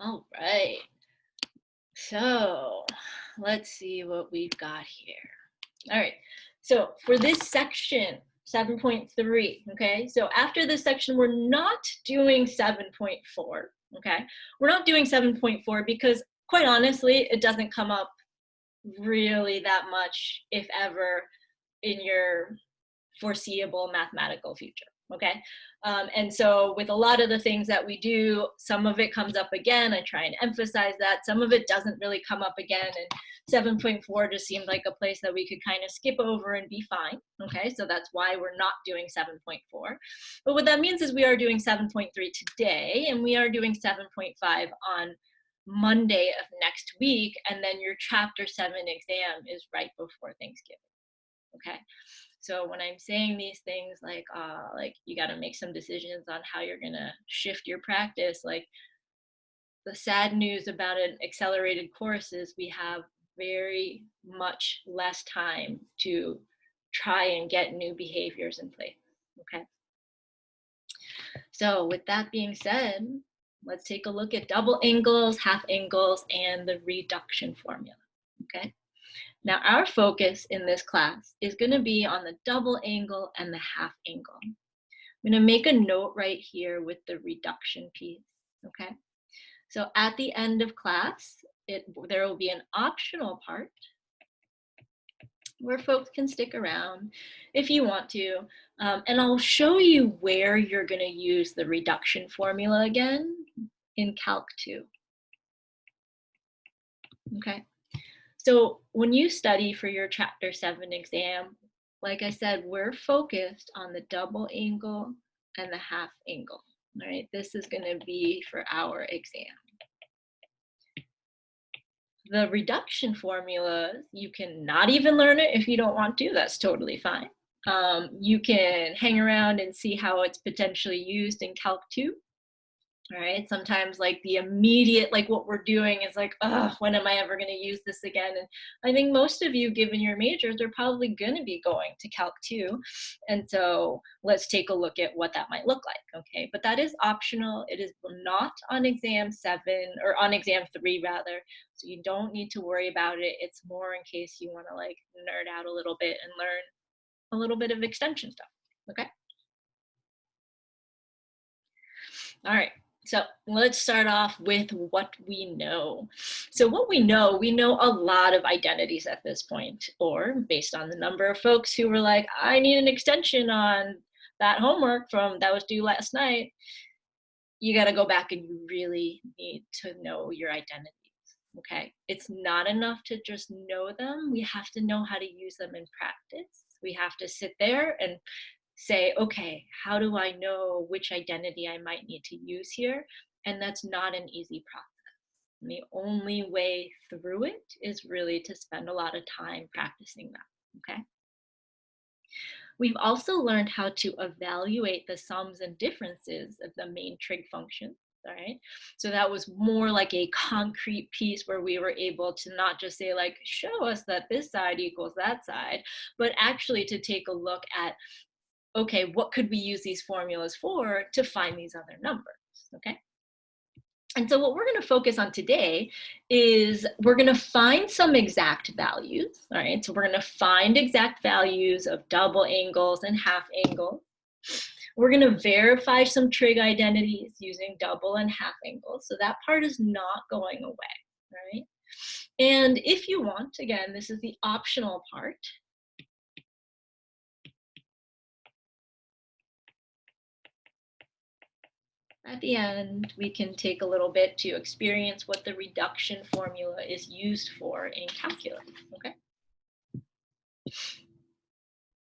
All right. So let's see what we've got here. All right. So for this section, 7.3, okay? So after this section, we're not doing 7.4, okay? We're not doing 7.4 because quite honestly, it doesn't come up really that much, if ever, in your foreseeable mathematical future. Okay. And so with a lot of the things that we do, some of it comes up again. I try and emphasize that. Some of it doesn't really come up again. And 7.4 just seemed like a place that we could kind of skip over and be fine. Okay. So that's why we're not doing 7.4. But what that means is we are doing 7.3 today, and we are doing 7.5 on Monday of next week. And then your chapter 7 exam is right before Thanksgiving. Okay. So when I'm saying these things like you got to make some decisions on how you're going to shift your practice, like the sad news about an accelerated course is we have very much less time to try and get new behaviors in place. Okay. So with that being said, let's take a look at double angles, half angles, and the reduction formula. Okay. Now our focus in this class is going to be on the double angle and the half angle. I'm going to make a note right here with the reduction piece, okay? So at the end of class, there will be an optional part where folks can stick around if you want to, and I'll show you where you're going to use the reduction formula again in Calc 2, okay? So when you study for your Chapter 7 exam, like I said, we're focused on the double angle and the half angle. All right, this is going to be for our exam. The reduction formula, you can not even learn it if you don't want to. That's totally fine. You can hang around and see how it's potentially used in Calc 2. All right. Sometimes like the immediate, like what we're doing is like, oh, when am I ever going to use this again? And I think most of you, given your majors, are probably going to be going to Calc 2. And so let's take a look at what that might look like. Okay. But that is optional. It is not on exam 7 or on exam 3 rather. So you don't need to worry about it. It's more in case you want to like nerd out a little bit and learn a little bit of extension stuff. Okay. All right. So let's start off with what we know. So what we know a lot of identities at this point, or based on the number of folks who were like, I need an extension on that homework from that was due last night. You got to go back and you really need to know your identities. Okay. It's not enough to just know them. We have to know how to use them in practice. We have to sit there and say, okay, how do I know which identity I might need to use here? And that's not an easy process. And the only way through it is really to spend a lot of time practicing that, okay? We've also learned how to evaluate the sums and differences of the main trig functions. All right. So that was more like a concrete piece where we were able to not just say like, show us that this side equals that side, but actually to take a look at, okay, what could we use these formulas for to find these other numbers, okay? And so what we're going to focus on today is we're going to find some exact values, all right? So we're going to find exact values of double angles and half angles. We're going to verify some trig identities using double and half angles. So that part is not going away, right? And if you want, again, this is the optional part. At the end, we can take a little bit to experience what the reduction formula is used for in calculus, okay?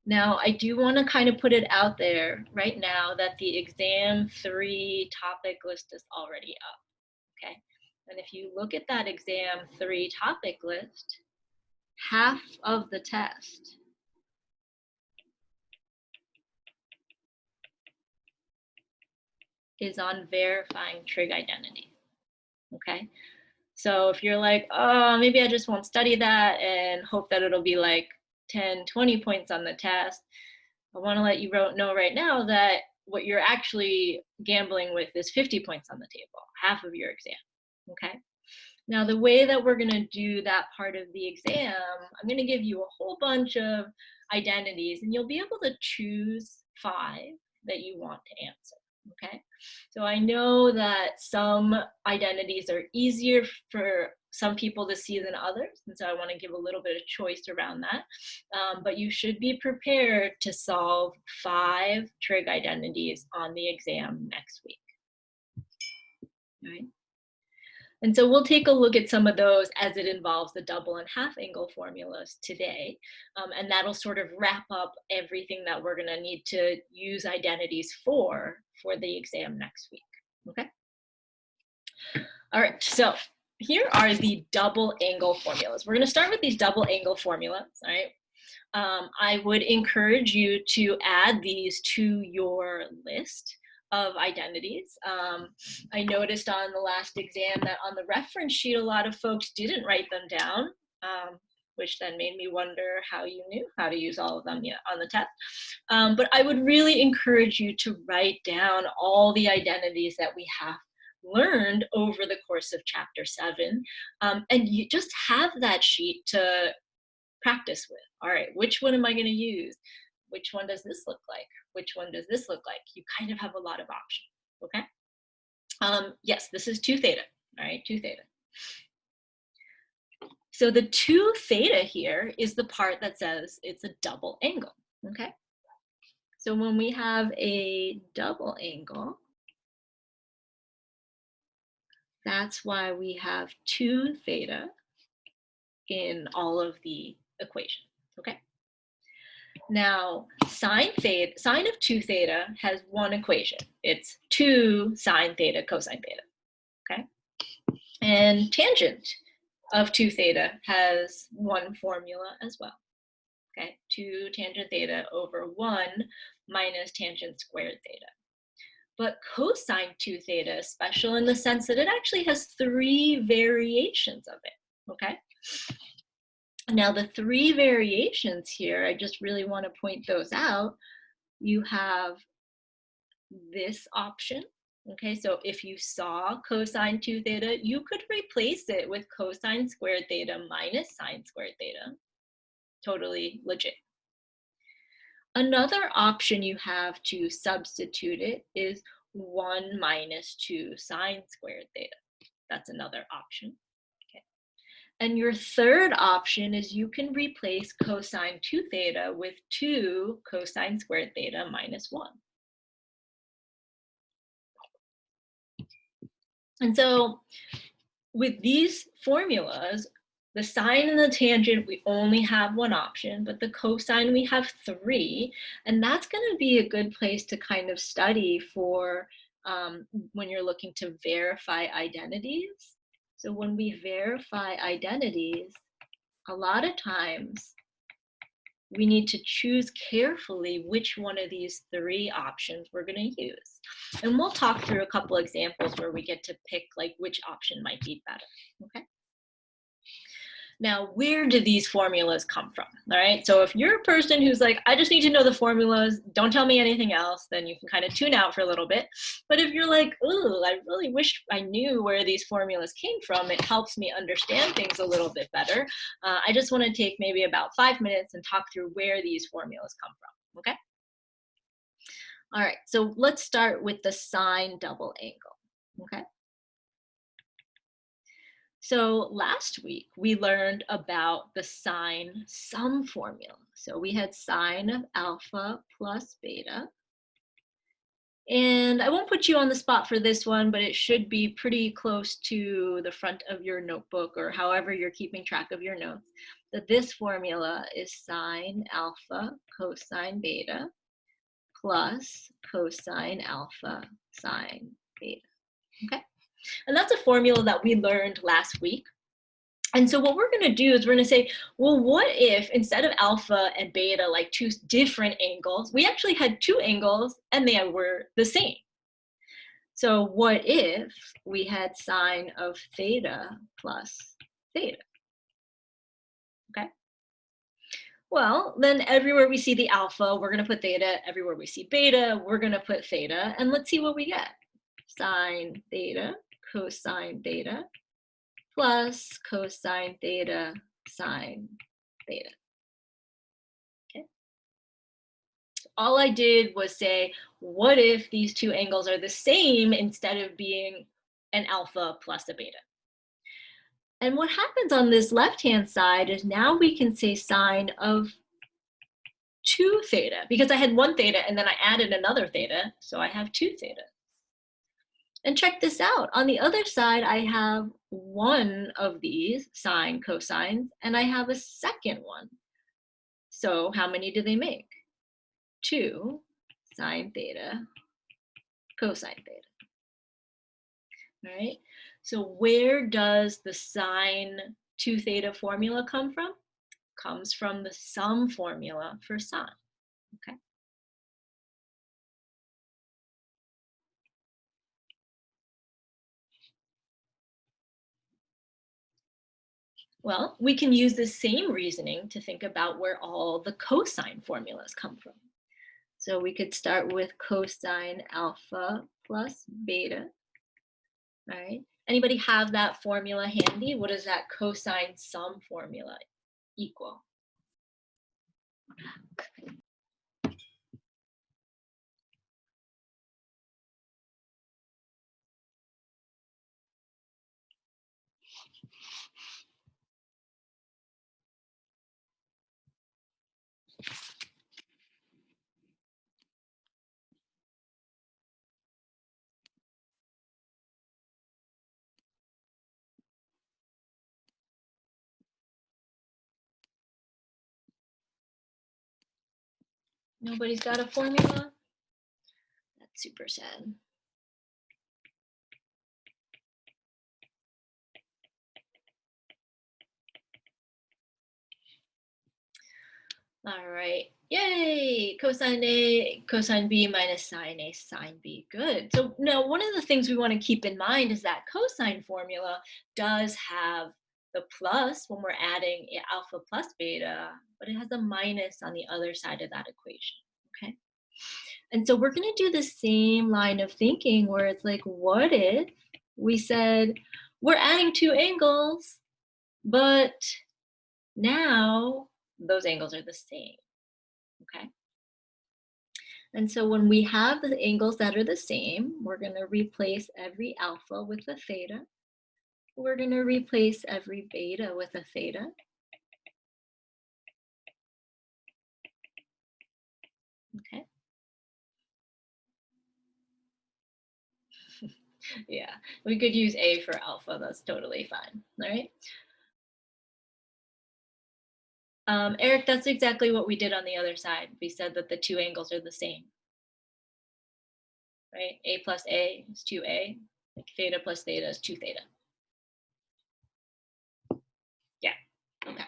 Now, I do want to kind of put it out there right now that the exam 3 topic list is already up, okay? And if you look at that exam 3 topic list, half of the test is on verifying trig identity, okay? So if you're like, oh, maybe I just won't study that and hope that it'll be like 10, 20 points on the test, I want to let you know right now that what you're actually gambling with is 50 points on the table, half of your exam. okay? Now, the way that we're going to do that part of the exam, I'm going to give you a whole bunch of identities, and you'll be able to choose 5 that you want to answer, okay? So I know that some identities are easier for some people to see than others, and so I want to give a little bit of choice around that. But you should be prepared to solve 5 trig identities on the exam next week, all right? And so we'll take a look at some of those as it involves the double and half angle formulas today. And that'll sort of wrap up everything that we're gonna need to use identities for the exam next week, okay? All right, so here are the double angle formulas. We're gonna start with these double angle formulas, all right? I would encourage you to add these to your list of identities. I noticed on the last exam that on the reference sheet, a lot of folks didn't write them down, which then made me wonder how you knew how to use all of them on the test. But I would really encourage you to write down all the identities that we have learned over the course of chapter 7, and you just have that sheet to practice with. All right, which one am I going to use? Which one does this look like? Which one does this look like? You kind of have a lot of options, okay? Yes, this is 2 theta, all right, 2 theta. So the 2 theta here is the part that says it's a double angle, okay? So when we have a double angle, that's why we have 2 theta in all of the equations, okay? Now, sine of 2 theta has one equation. It's 2 sine theta cosine theta, okay? And tangent of 2 theta has one formula as well, okay? 2 tangent theta over 1 minus tangent squared theta. But cosine 2 theta is special in the sense that it actually has 3 variations of it, okay? Now, the 3 variations here, I just really want to point those out. You have this option, okay? So if you saw cosine 2 theta, you could replace it with cosine squared theta minus sine squared theta. Totally legit. Another option you have to substitute it is 1 minus 2 sine squared theta. That's another option. And your third option is you can replace cosine 2 theta with 2 cosine squared theta minus 1. And so with these formulas, the sine and the tangent, we only have one option, but the cosine, we have 3. And that's going to be a good place to kind of study for when you're looking to verify identities. So when we verify identities, a lot of times we need to choose carefully which one of these 3 options we're going to use. And we'll talk through a couple examples where we get to pick like which option might be better, okay? Now, where do these formulas come from? All right, so if you're a person who's like, I just need to know the formulas, don't tell me anything else, then you can kind of tune out for a little bit. But if you're like, ooh, I really wish I knew where these formulas came from, it helps me understand things a little bit better. I just want to take maybe about 5 minutes and talk through where these formulas come from, okay? All right, so let's start with the sine double angle, okay? So last week, we learned about the sine sum formula. So we had sine of alpha plus beta. And I won't put you on the spot for this one, but it should be pretty close to the front of your notebook or however you're keeping track of your notes. That this formula is sine alpha cosine beta plus cosine alpha sine beta, okay? And that's a formula that we learned last week. And so what we're going to do is we're going to say, well, what if instead of alpha and beta, like 2 different angles, we actually had 2 angles and they were the same? So what if we had sine of theta plus theta? Okay. Well, then everywhere we see the alpha, we're going to put theta. Everywhere we see beta, we're going to put theta. And let's see what we get. Sine theta cosine theta plus cosine theta sine theta. Okay. All I did was say, what if these two angles are the same instead of being an alpha plus a beta? And what happens on this left-hand side is now we can say sine of 2 theta, because I had 1 theta and then I added another theta, so I have 2 theta. And check this out. On the other side, I have one of these sine cosines, and I have a second one. So how many do they make? 2 sine theta cosine theta. All right. So where does the sine 2 theta formula come from? Comes from the sum formula for sine. Okay. Well, we can use the same reasoning to think about where all the cosine formulas come from. So we could start with cosine alpha plus beta. All right. Anybody have that formula handy? What does that cosine sum formula equal? Nobody's got a formula? That's super sad. All right. Yay! Cosine A, cosine B minus sine A, sine B. Good. So now one of the things we want to keep in mind is that cosine formula does have the plus when we're adding alpha plus beta, but it has a minus on the other side of that equation. Okay. And so we're going to do the same line of thinking where it's like, what if we said we're adding 2 angles, but now those angles are the same. Okay. And so when we have the angles that are the same, we're going to replace every alpha with a theta. We're going to replace every beta with a theta. Okay. Yeah, we could use A for alpha. That's totally fine. All right. Eric, that's exactly what we did on the other side. We said that the 2 angles are the same. Right? A plus A is 2A. Theta plus theta is 2 theta. Yeah. Okay.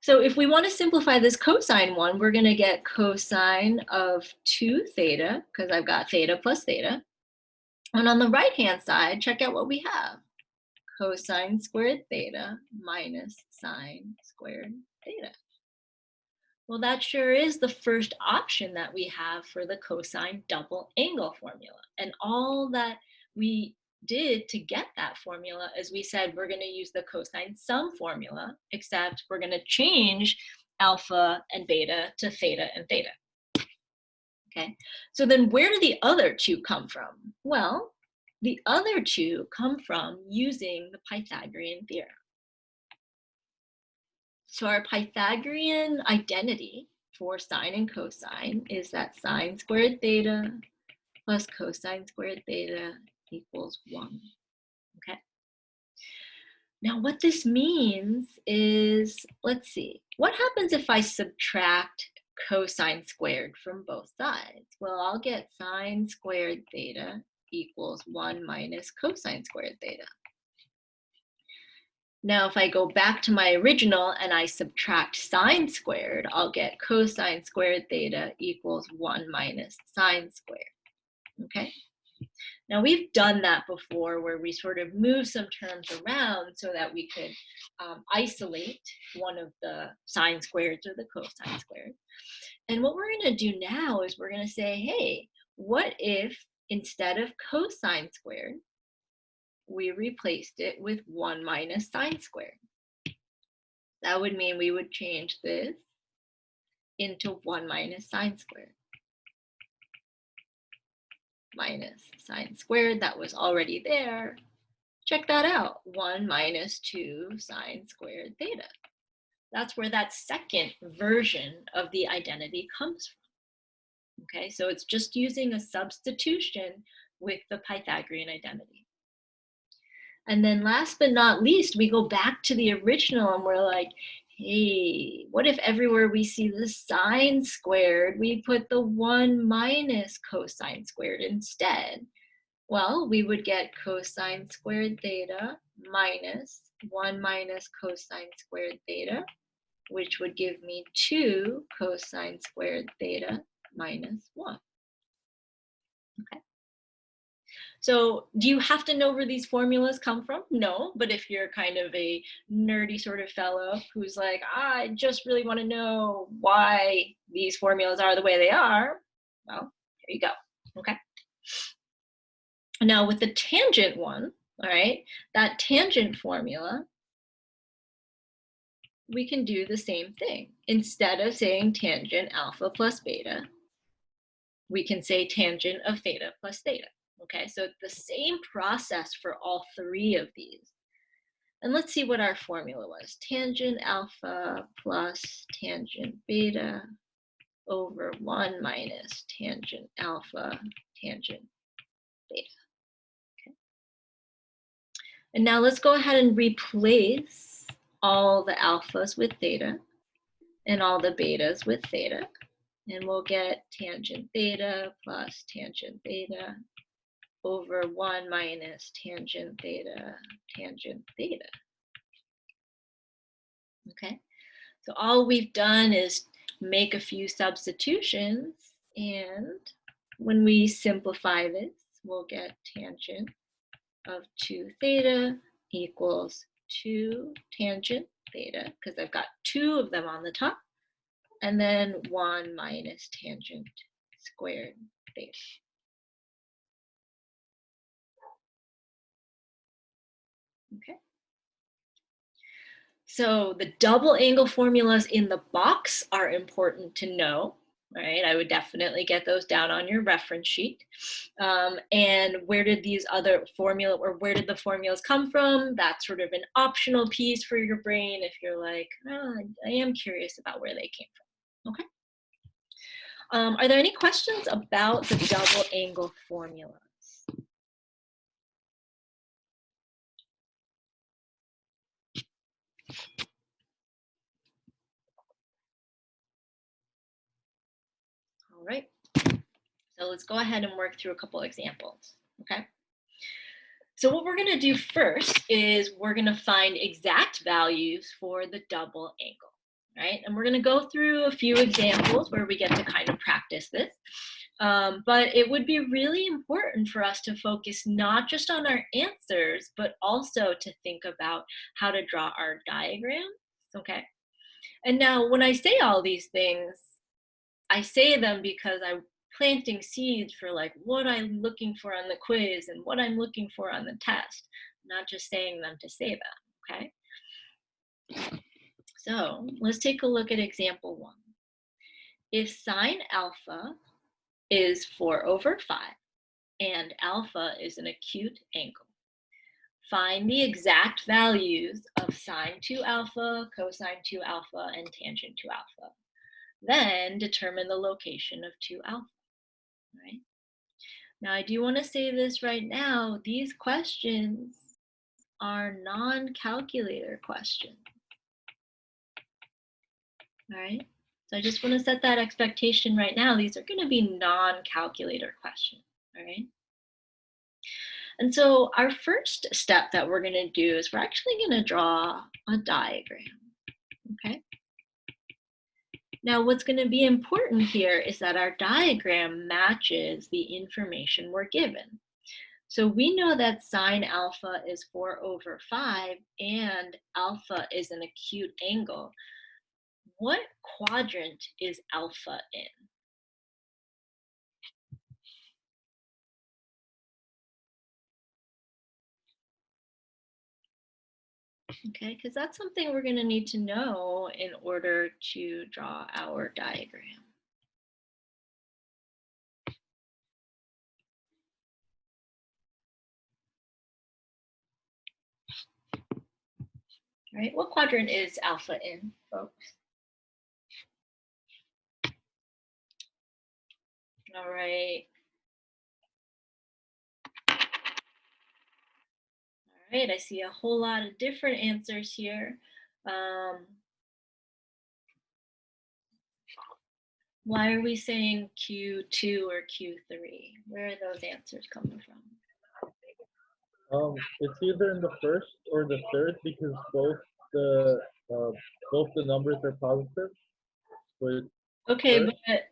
So if we want to simplify this cosine one, we're going to get cosine of 2 theta, because I've got theta plus theta. And on the right-hand side, check out what we have. Cosine squared theta minus sine squared theta. Well, that sure is the first option that we have for the cosine double angle formula. And all that we did to get that formula is we said we're going to use the cosine sum formula, except we're going to change alpha and beta to theta and theta. Okay, so then where do the other 2 come from? Well, the other 2 come from using the Pythagorean theorem. So our Pythagorean identity for sine and cosine is that sine squared theta plus cosine squared theta equals 1. Okay. Now what this means is, let's see, what happens if I subtract cosine squared from both sides? Well, I'll get sine squared theta equals 1 minus cosine squared theta. Now, if I go back to my original and I subtract sine squared, I'll get cosine squared theta equals 1 minus sine squared. Okay. Now, we've done that before where we sort of move some terms around so that we could isolate one of the sine squareds or the cosine squared. And what we're going to do now is we're going to say, hey, what if instead of cosine squared, we replaced it with 1 minus sine squared. That would mean we would change this into 1 minus sine squared. Minus sine squared, that was already there. Check that out, 1 minus 2 sine squared theta. That's where that second version of the identity comes from. Okay, so it's just using a substitution with the Pythagorean identity. And then last but not least, we go back to the original and we're like, hey, what if everywhere we see the sine squared, we put the 1 minus cosine squared instead? Well, we would get cosine squared theta minus 1 minus cosine squared theta, which would give me 2 cosine squared theta minus 1. Okay. So do you have to know where these formulas come from? No, but if you're kind of a nerdy sort of fellow who's like, I just really want to know why these formulas are the way they are, well, here you go. Okay. Now with the tangent one, all right, that tangent formula, we can do the same thing. Instead of saying tangent alpha plus beta, we can say tangent of theta plus theta. Okay, so the same process for all three of these. And let's see what our formula was. Tangent alpha plus tangent beta over 1 minus tangent alpha tangent beta. Okay. And now let's go ahead and replace all the alphas with theta and all the betas with theta. And we'll get tangent theta plus tangent theta over 1 minus tangent theta tangent theta. Okay, so all we've done is make a few substitutions, and when we simplify this, we'll get tangent of 2 theta equals 2 tangent theta, because I've got 2 of them on the top, and then 1 minus tangent squared theta. Okay. So the double angle formulas in the box are important to know, right? I would definitely get those down on your reference sheet. And where did these other formula, or where did the formulas come from? That's sort of an optional piece for your brain if you're like, oh, I am curious about where they came from. Okay. Are there any questions about the double angle formulas? All right. So let's go ahead and work through a couple examples. Okay. So what we're going to do first is we're going to find exact values for the double angle, right? And we're going to go through a few examples where we get to kind of practice this. But it would be really important for us to focus not just on our answers, but also to think about how to draw our diagrams, okay? And now when I say all these things, I say them because I'm planting seeds for like what I'm looking for on the quiz and what I'm looking for on the test, not just saying them to say them, okay? So let's take a look at example 1. If sine alpha is 4 over 5 and alpha is an acute angle, find the exact values of sine 2 alpha, cosine 2 alpha, and tangent 2 alpha. Then determine the location of 2 alpha, right? Now, I do want to say this right now. These questions are non-calculator questions, all right? So I just want to set that expectation right now. These are going to be non-calculator questions, all right? And so our first step that we're going to do is we're actually going to draw a diagram, okay? Now, what's going to be important here is that our diagram matches the information we're given. So we know that sine alpha is 4 over 5 and alpha is an acute angle. What quadrant is alpha in? Okay, because that's something we're going to need to know in order to draw our diagram. All right, what quadrant is alpha in, folks? All right. All right, I see a whole lot of different answers here. Why are we saying Q2 or Q3? Where are those answers coming from? It's either in the first or the third because both the numbers are positive. But Okay, first, but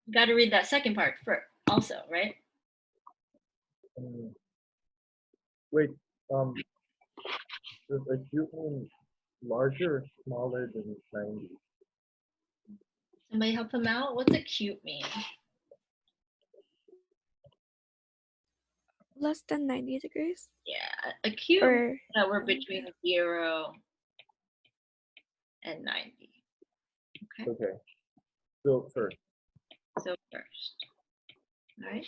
you got to read that second part first also, right? wait, is acute mean larger or smaller than 90? Somebody help him out. What's acute mean? Less than 90 degrees? Yeah, acute Or that we're between 0 and 90. Okay. Okay. So first. So first, all right.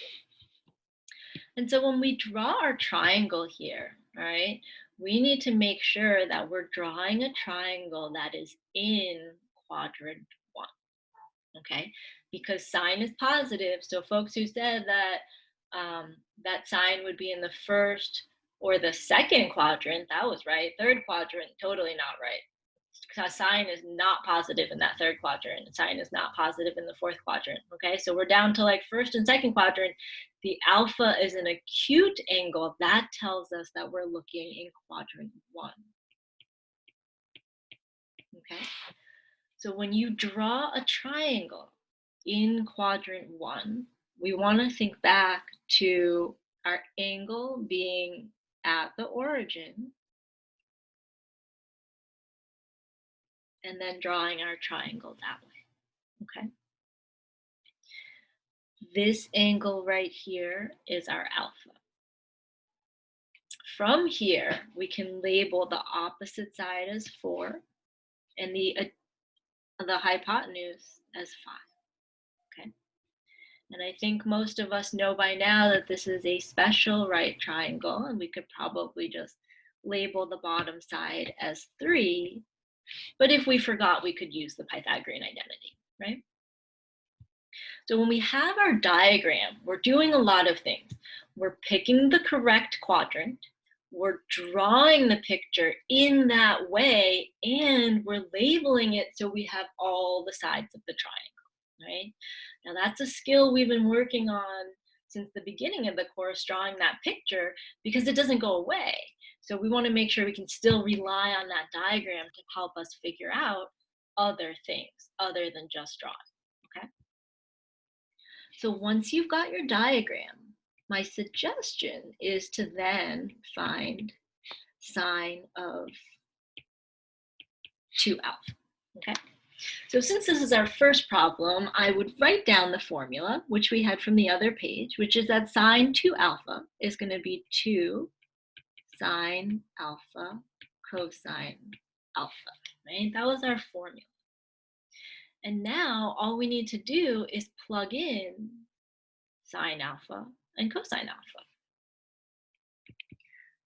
And so when we draw our triangle here, all right, we need to make sure that we're drawing a triangle that is in quadrant 1, okay? Because sine is positive, so folks who said that that sine would be in the first or the second quadrant, that was right. Third quadrant, totally not right. Because sine is not positive in that third quadrant, and sine is not positive in the fourth quadrant. Okay, so we're down to like first and second quadrant. The alpha is an acute angle. That tells us that we're looking in quadrant 1. Okay, so when you draw a triangle in quadrant 1, we want to think back to our angle being at the origin and then drawing our triangle that way. Okay. This angle right here is our alpha. From here, we can label the opposite side as 4 and the hypotenuse as 5. Okay. And I think most of us know by now that this is a special right triangle, and we could probably just label the bottom side as 3. But if we forgot, we could use the Pythagorean identity, right? So when we have our diagram, we're doing a lot of things. We're picking the correct quadrant, we're drawing the picture in that way, and we're labeling it so we have all the sides of the triangle, right? Now that's a skill we've been working on since the beginning of the course, drawing that picture, because it doesn't go away. So we want to make sure we can still rely on that diagram to help us figure out other things other than just drawing, okay? So once you've got your diagram, my suggestion is to then find sine of 2 alpha, okay? So since this is our first problem, I would write down the formula, which we had from the other page, which is that sine 2 alpha is going to be 2 sine alpha cosine alpha, right? That was our formula. And now all we need to do is plug in sine alpha and cosine alpha.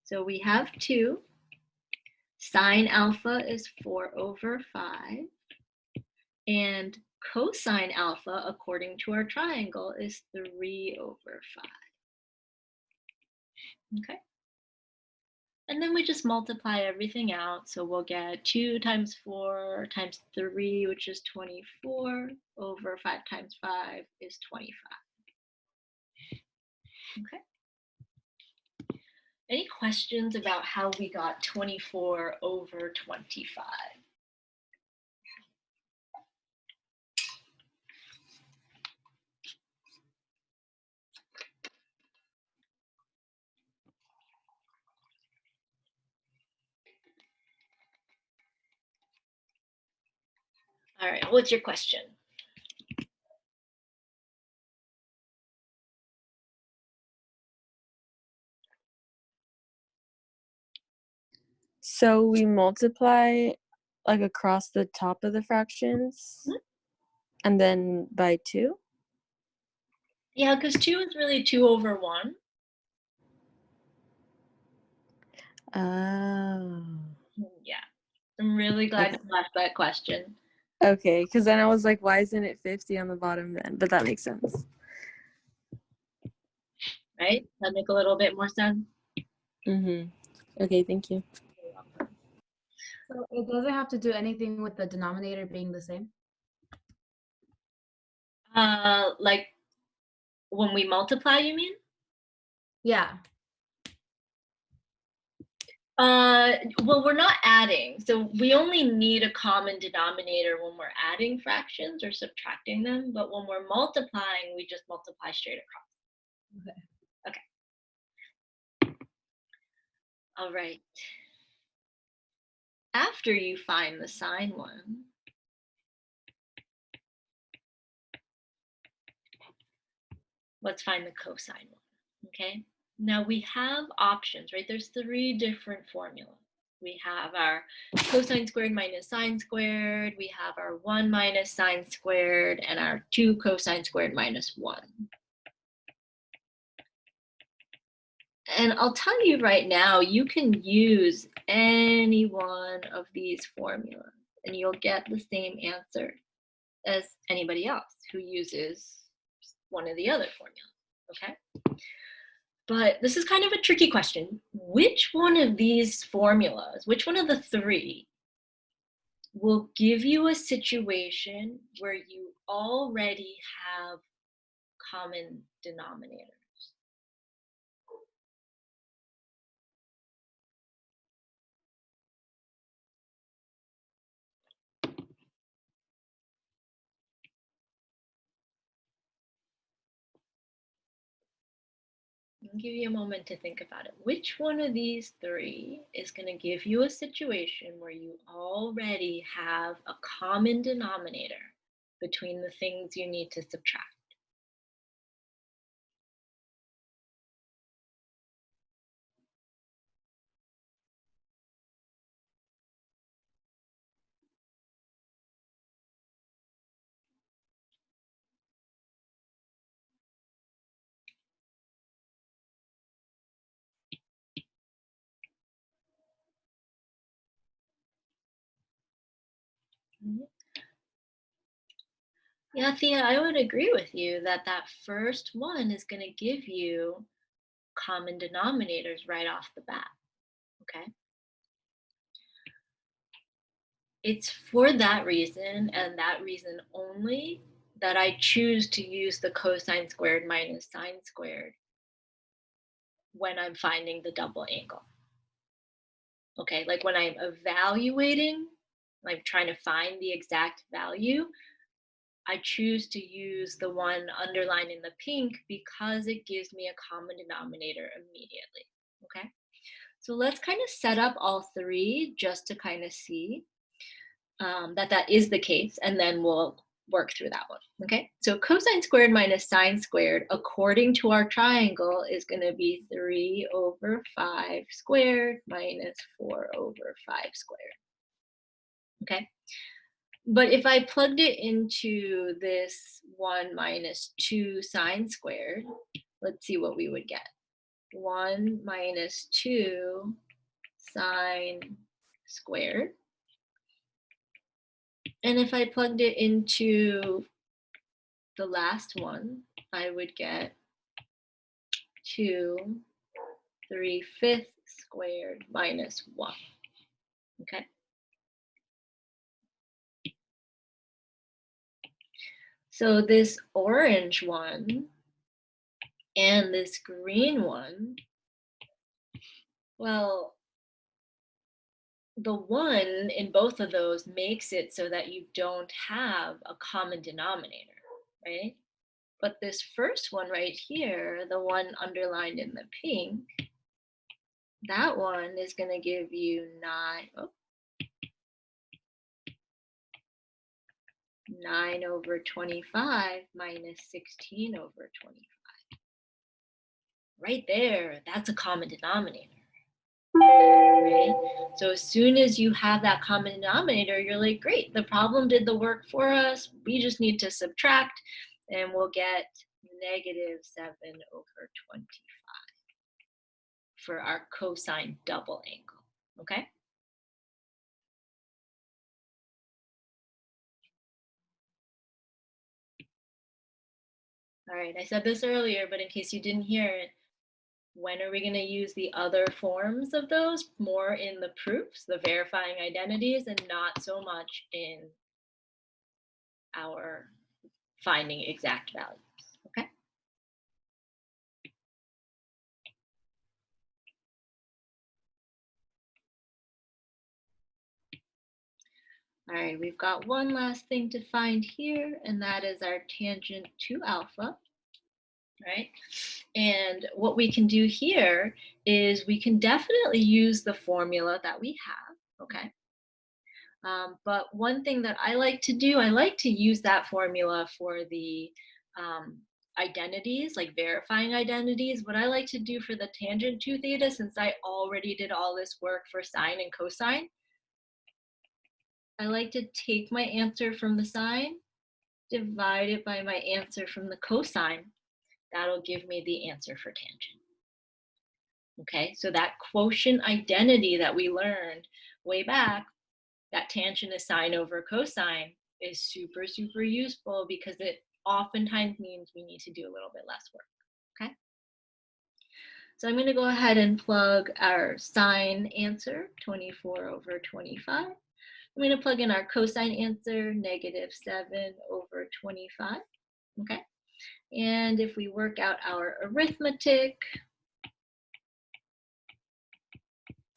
So we have 2. Sine alpha is 4/5. And cosine alpha, according to our triangle, is 3/5. Okay. And then we just multiply everything out. So we'll get 2 times 4 times 3, which is 24, over 5 times 5 is 25. Okay. Any questions about how we got 24 over 25? All right, what's your question? So we multiply like across the top of the fractions Mhm. and then by 2? Yeah, because 2 is really 2 over 1. Oh. Yeah. I'm really glad Okay. you asked that question. Okay, because then I was like, why isn't it 50 on the bottom then? But that makes sense. Right? That make a little bit more sense? Mm-hmm. Okay, thank you. So it doesn't have to do anything with the denominator being the same? Like when we multiply, you mean? Yeah. Well, we're not adding, so we only need a common denominator when we're adding fractions or subtracting them, but when we're multiplying, we just multiply straight across. Okay. All right. After you find the sine one, let's find the cosine one, okay? Now we have options, right? There's 3 different formulas. We have our cosine squared minus sine squared, we have our 1 minus sine squared, and our 2 cosine squared minus 1. And I'll tell you right now, you can use any one of these formulas and you'll get the same answer as anybody else who uses one of the other formulas, okay? But this is kind of a tricky question. Which one of these formulas, which one of the 3 will give you a situation where you already have common denominator? I'll give you a moment to think about it. Which one of these 3 is going to give you a situation where you already have a common denominator between the things you need to subtract? Mhm. Yeah, Thea, I would agree with you that that first one is going to give you common denominators right off the bat, okay? It's for that reason and that reason only that I choose to use the cosine squared minus sine squared when I'm finding the double angle. Okay, like when I'm evaluating, like trying to find the exact value, I choose to use the one underlined in the pink because it gives me a common denominator immediately. Okay, so let's kind of set up all 3 just to kind of see that that is the case, and then we'll work through that one. Okay, so cosine squared minus sine squared, according to our triangle, is going to be 3 over 5 squared minus 4 over 5 squared. Okay, but if I plugged it into this 1 minus 2 sine squared, let's see what we would get. 1 minus 2 sine squared. And if I plugged it into the last one, I would get 2 3/5 squared minus 1. Okay. So this orange one and this green one, well, the 1 in both of those makes it so that you don't have a common denominator, right? But this first one right here, the one underlined in the pink, that one is going to give you 9 over 25 minus 16 over 25. Right there, that's a common denominator. Right? So as soon as you have that common denominator, you're like, great, the problem did the work for us. We just need to subtract, and we'll get -7/25 for our cosine double angle, okay? All right, I said this earlier, but in case you didn't hear it, when are we going to use the other forms of those? More in the proofs, the verifying identities, and not so much in our finding exact values, okay? All right, we've got one last thing to find here, and that is our tangent to alpha, right? And what we can do here is we can definitely use the formula that we have, okay? But one thing that I like to do, I like to use that formula for the identities, like verifying identities. What I like to do for the tangent to theta, since I already did all this work for sine and cosine, I like to take my answer from the sine, divide it by my answer from the cosine. That'll give me the answer for tangent. Okay, so that quotient identity that we learned way back, that tangent is sine over cosine, is super, super useful because it oftentimes means we need to do a little bit less work, okay? So I'm gonna go ahead and plug our sine answer, 24/25. I'm gonna plug in our cosine answer, -7/25, okay? And if we work out our arithmetic,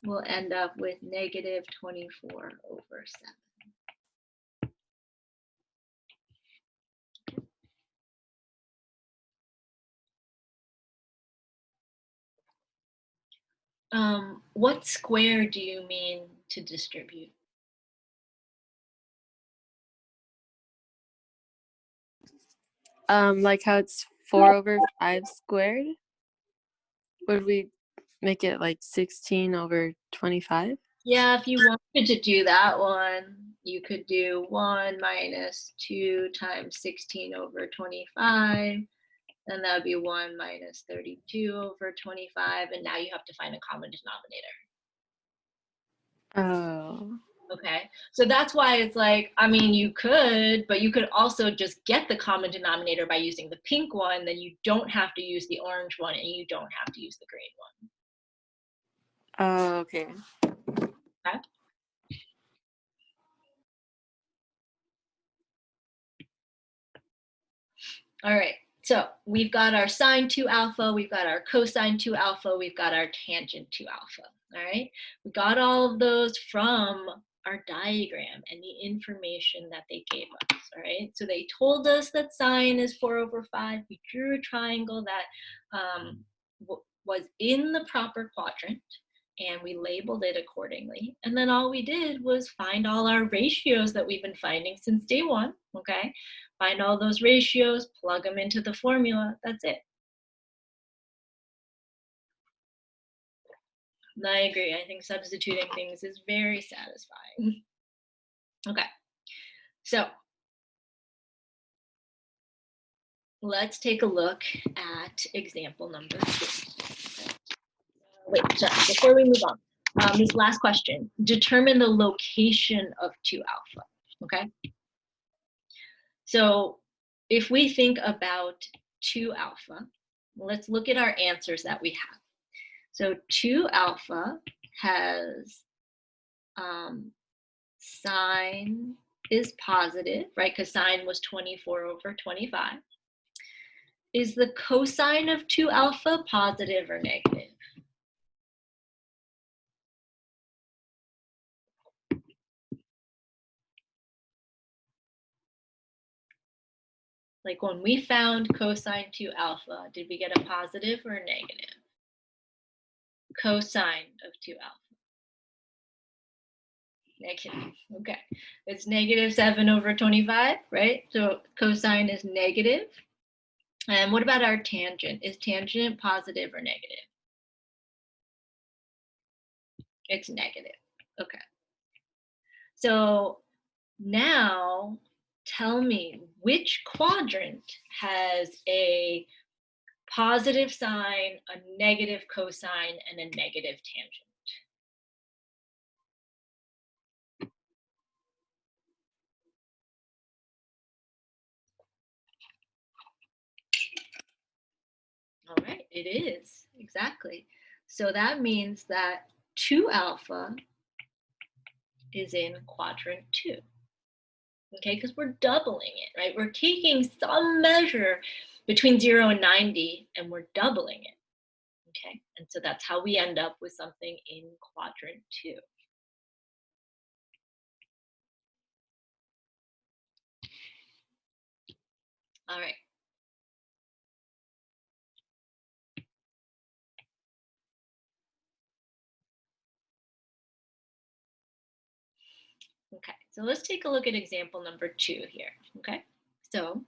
we'll end up with -24/7. What square do you mean to distribute? Like how it's 4/5 squared? Would we make it like 16/25? Yeah, if you wanted to do that one, you could do 1 minus 2 times 16/25, and that would be 1 minus 32/25, and now you have to find a common denominator. Oh. Okay, so that's why it's like, I mean, you could, but you could also just get the common denominator by using the pink one, then you don't have to use the orange one, and you don't have to use the green one. Oh, okay. Okay? All right, so we've got our sine 2 alpha, we've got our cosine 2 alpha, we've got our tangent 2 alpha, all right? We got all of those from our diagram and the information that they gave us, all right? So they told us that sine is 4/5. We drew a triangle that was in the proper quadrant, and we labeled it accordingly. And then all we did was find all our ratios that we've been finding since day one, okay? Find all those ratios, plug them into the formula, that's it. And I agree, I think substituting things is very satisfying. Okay, so let's take a look at example number 2. Wait, sorry, before we move on, this last question, determine the location of 2 alpha, okay? So if we think about 2 alpha, let's look at our answers that we have. So 2 alpha has sine is positive, right? Because sine was 24/25. Is the cosine of 2 alpha positive or negative? Like when we found cosine 2 alpha, did we get a positive or a negative? Cosine of 2 alpha. Negative, okay. It's -7/25, right? So cosine is negative. And what about our tangent? Is tangent positive or negative? It's negative. Okay. So now tell me which quadrant has a positive sign, a negative cosine, and a negative tangent. All right, it is, exactly. So that means that 2 alpha is in quadrant 2. Okay, because we're doubling it, right? We're taking some measure between 0 and 90 and we're doubling it. Okay, and so that's how we end up with something in quadrant 2. All right. Okay, so let's take a look at example number 2 here. Okay, so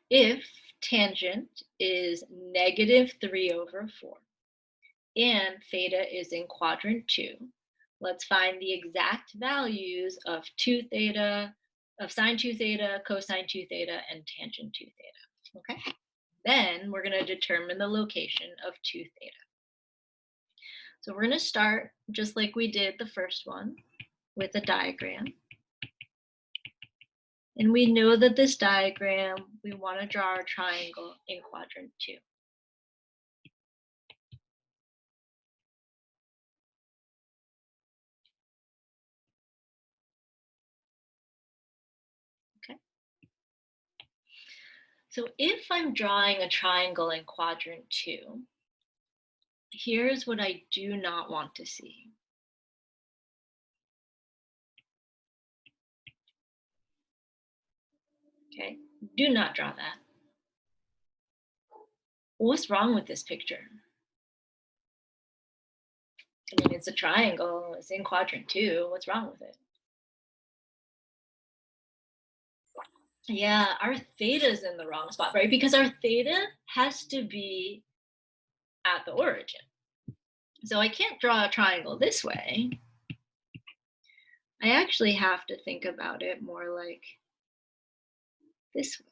if tangent is -3/4 and theta is in quadrant 2, let's find the exact values of 2 theta, of sine 2 theta, cosine 2 theta, and tangent 2 theta. Okay, then we're going to determine the location of 2 theta. So we're going to start just like we did the first one with a diagram. And we know that this diagram, we want to draw our triangle in quadrant 2. Okay. So if I'm drawing a triangle in quadrant 2, here's what I do not want to see. Okay, do not draw that. What's wrong with this picture? I mean, it's a triangle, it's in quadrant 2. What's wrong with it? Yeah, our theta's in the wrong spot, right? Because our theta has to be at the origin. So I can't draw a triangle this way. I actually have to think about it more like this way.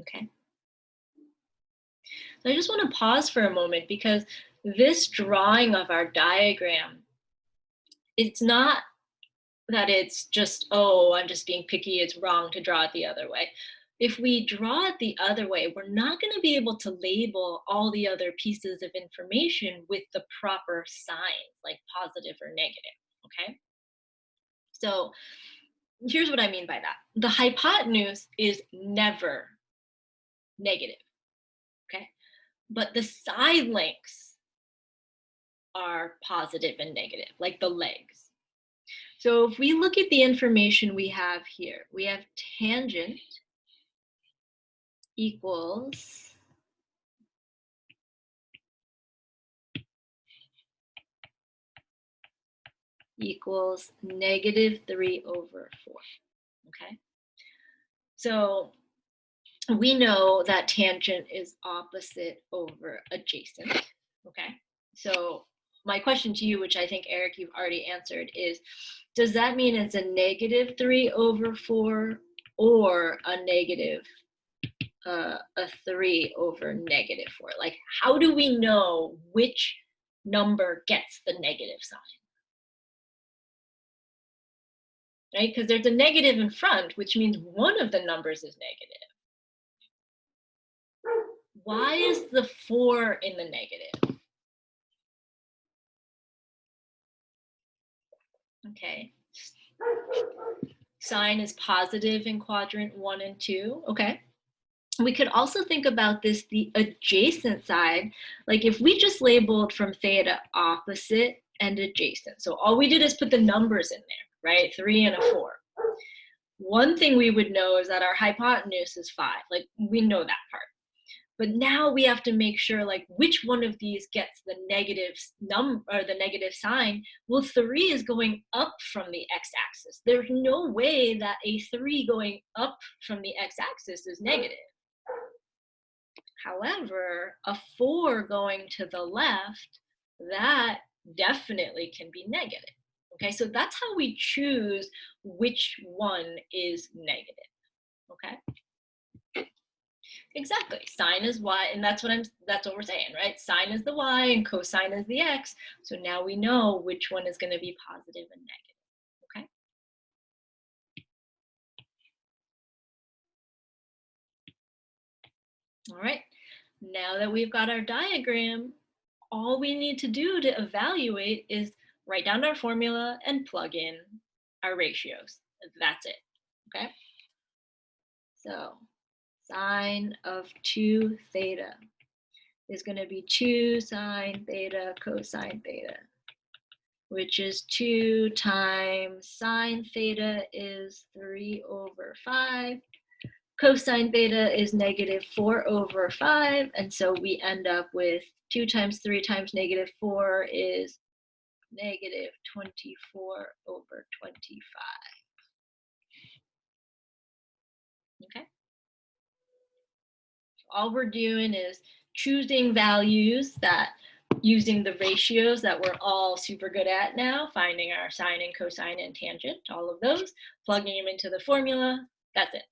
Okay. So I just want to pause for a moment because this drawing of our diagram, it's not that it's just, oh, I'm just being picky, it's wrong to draw it the other way. If we draw it the other way, we're not going to be able to label all the other pieces of information with the proper signs, like positive or negative, okay? So here's what I mean by that. The hypotenuse is never negative, okay? But the side lengths are positive and negative, like the legs. So if we look at the information we have here, we have tangent equals -3/4, okay? So we know that tangent is opposite over adjacent, okay? So my question to you, which I think, Eric, you've already answered, is does that mean it's a -3/4 or a -3/4? Like, how do we know which number gets the negative sign? Right? Because there's a negative in front, which means one of the numbers is negative. Why is the 4 in the negative? Okay. Sign is positive in quadrant 1 and 2. Okay. We could also think about this, the adjacent side. Like if we just labeled from theta opposite and adjacent. So all we did is put the numbers in there, right? 3 and a 4. One thing we would know is that our hypotenuse is 5. Like we know that part. But now we have to make sure like which one of these gets the negative number or the negative sign. Well, 3 is going up from the x-axis. There's no way that a 3 going up from the x-axis is negative. However, a 4 going to the left, that definitely can be negative. Okay, so that's how we choose which one is negative. Okay. Exactly. Sine is y, and that's what we're saying, right? Sine is the y and cosine is the x. So now we know which one is going to be positive and negative. Okay. All right. Now that we've got our diagram, all we need to do to evaluate is write down our formula and plug in our ratios. That's it. Okay. So sine of 2 theta is going to be 2 sine theta cosine theta, which is 2 times sine theta is 3/5. Cosine theta is -4/5. And so we end up with 2 times 3 times -4 is -24/25. Okay. All we're doing is choosing values that using the ratios that we're all super good at now, finding our sine and cosine and tangent, all of those, plugging them into the formula. That's it.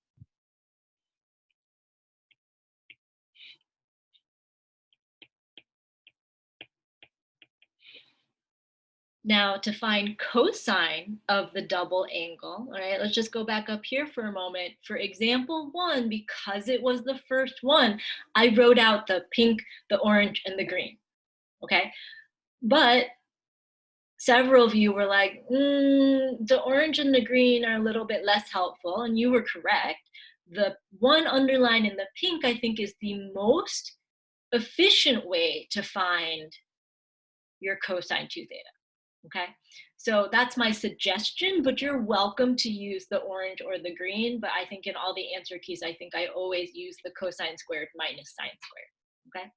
Now to find cosine of the double angle, all right, let's just go back up here for a moment. For example 1, because it was the first one, I wrote out the pink, the orange, and the green, okay? But several of you were like, the orange and the green are a little bit less helpful, and you were correct. The one underlined in the pink, I think, is the most efficient way to find your cosine 2 theta. Okay, so that's my suggestion, but you're welcome to use the orange or the green. But I think in all the answer keys, I think I always use the cosine squared minus sine squared. Okay,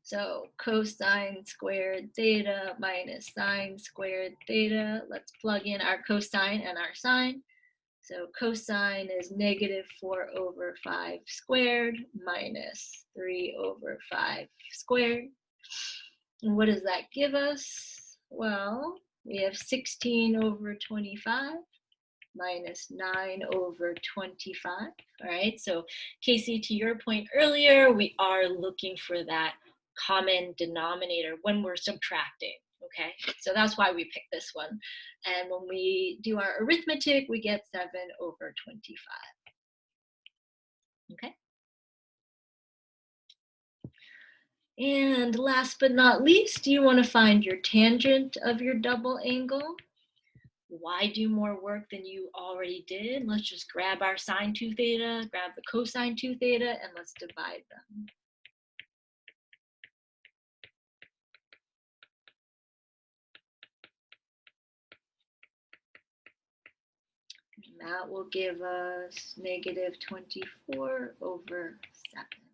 so cosine squared theta minus sine squared theta. Let's plug in our cosine and our sine. So cosine is -4/5 squared minus 3/5 squared. And what does that give us? Well, we have 16/25 minus 9/25. All right, so Casey, to your point earlier, we are looking for that common denominator when we're subtracting. Okay, so that's why we picked this one. And when we do our arithmetic, we get 7/25. Okay. And last but not least, you want to find your tangent of your double angle. Why do more work than you already did? Let's just grab our sine 2 theta, grab the cosine 2 theta, and let's divide them. And that will give us -24/7.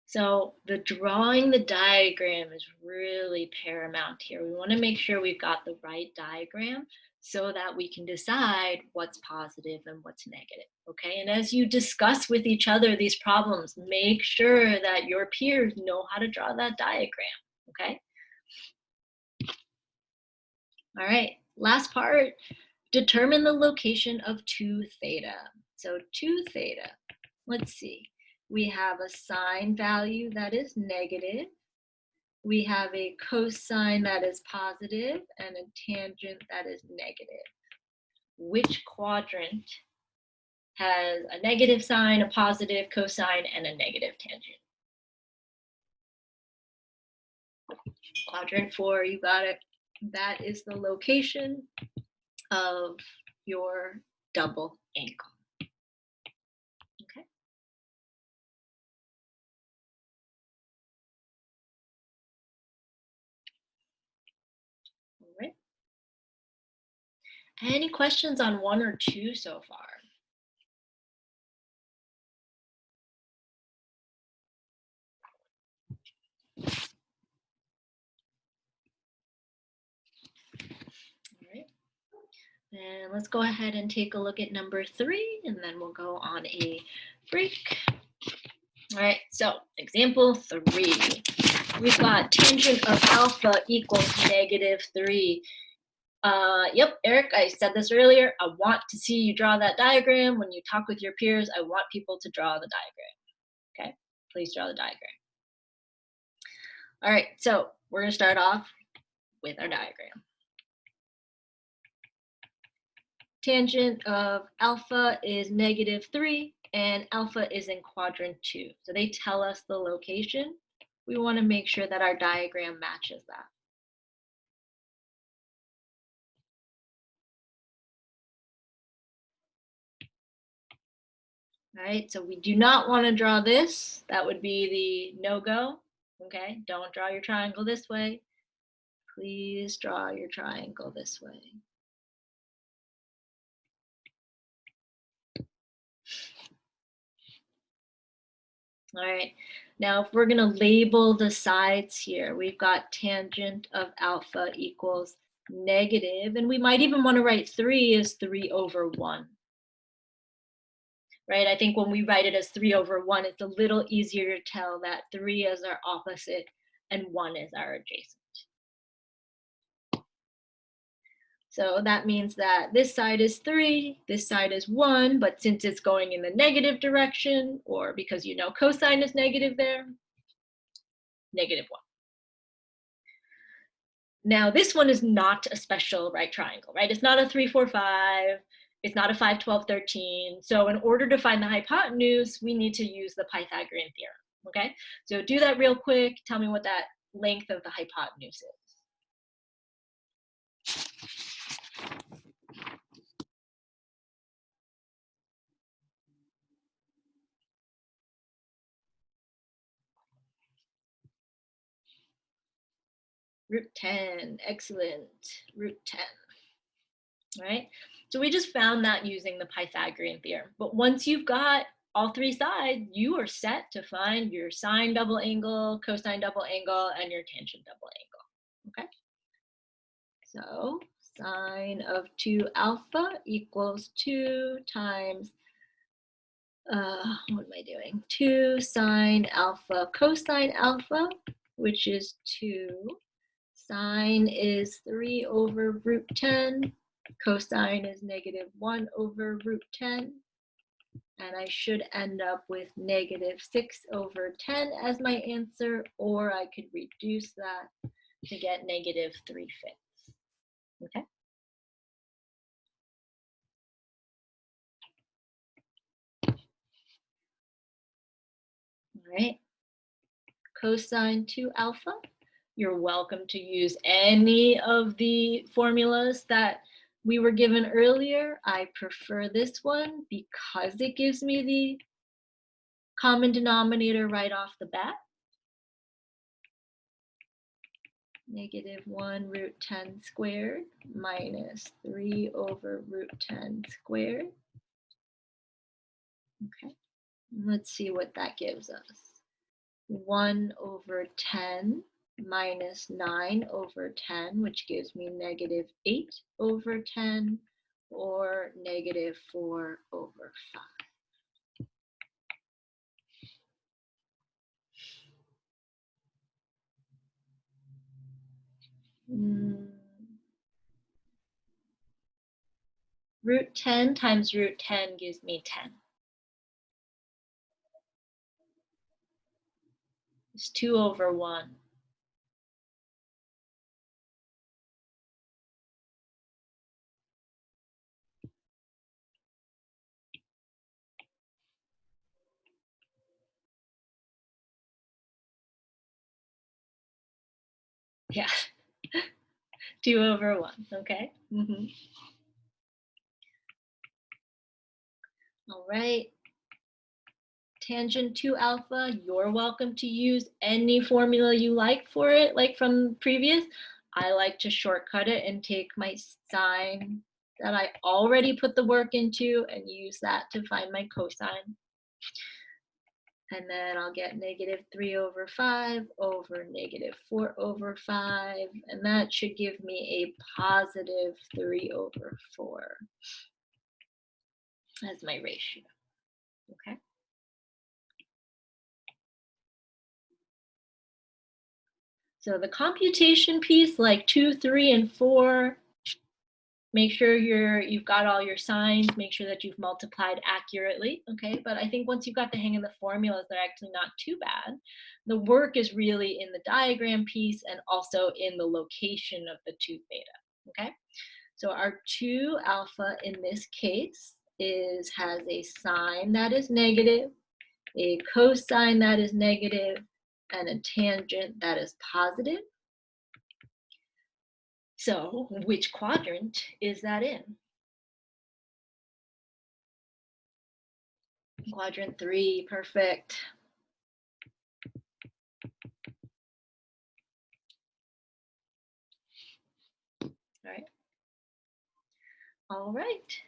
So drawing the diagram is really paramount here. We want to make sure we've got the right diagram so that we can decide what's positive and what's negative, okay? And as you discuss with each other these problems, make sure that your peers know how to draw that diagram, okay? All right, last part, determine the location of 2 theta. So 2 theta, let's see. We have a sine value that is negative. We have a cosine that is positive and a tangent that is negative. Which quadrant has a negative sign, a positive cosine, and a negative tangent? Quadrant 4, you got it. That is the location of your double angle. Okay. All right. Any questions on 1 or 2 so far? All right. And let's go ahead and take a look at number 3, and then we'll go on a break. All right, so example 3. We've got tangent of alpha equals -3. Yep, Eric, I said this earlier. I want to see you draw that diagram. When you talk with your peers, I want people to draw the diagram. Okay, please draw the diagram. All right, so we're going to start off with our diagram. Tangent of alpha is -3, and alpha is in quadrant 2. So they tell us the location. We want to make sure that our diagram matches that. All right, so we do not want to draw this. That would be the no-go. Okay, don't draw your triangle this way. Please draw your triangle this way. All right, now if we're going to label the sides here, we've got tangent of alpha equals negative, and we might even want to write 3 as 3/1. Right, I think when we write it as 3/1, it's a little easier to tell that 3 is our opposite and 1 is our adjacent. So that means that this side is 3, this side is 1, but since it's going in the negative direction, or because you know cosine is negative there, -1. Now this one is not a special right triangle, right? It's not a 3, 4, 5. It's not a 5, 12, 13. So in order to find the hypotenuse, we need to use the Pythagorean theorem, okay? So do that real quick. Tell me what that length of the hypotenuse is. √10, excellent, √10, all right? So we just found that using the Pythagorean theorem. But once you've got all 3 sides, you are set to find your sine double angle, cosine double angle, and your tangent double angle, okay? So sine of 2 alpha equals 2 times, what am I doing? 2 sine alpha cosine alpha, which is 2. Sine is 3/√10. Cosine is -1/√10. And I should end up with -6/10 as my answer, or I could reduce that to get -3/5. Okay. All right. Cosine 2 alpha. You're welcome to use any of the formulas that we were given earlier. I prefer this one because it gives me the common denominator right off the bat. -1/10 squared minus 3/√10 squared. Okay, let's see what that gives us. 1/10 minus 9/10, which gives me -8/10, or -4/5. √10 times √10 gives me 10. It's 2/1. Yeah, 2/1, okay? All right. Tangent 2 alpha, you're welcome to use any formula you like for it, like from previous. I like to shortcut it and take my sine that I already put the work into and use that to find my cosine. And then I'll get -3/5 over -4/5. And that should give me a +3/4 as my ratio, okay? So the computation piece, like 2, 3, and 4, make sure you've got all your signs, make sure that you've multiplied accurately, okay? But I think once you've got the hang of the formulas, they're actually not too bad. The work is really in the diagram piece and also in the location of the 2 theta, okay? So our 2 alpha in this case has a sign that is negative, a cosine that is negative, and a tangent that is positive. So which quadrant is that in? Quadrant 3, perfect. All right.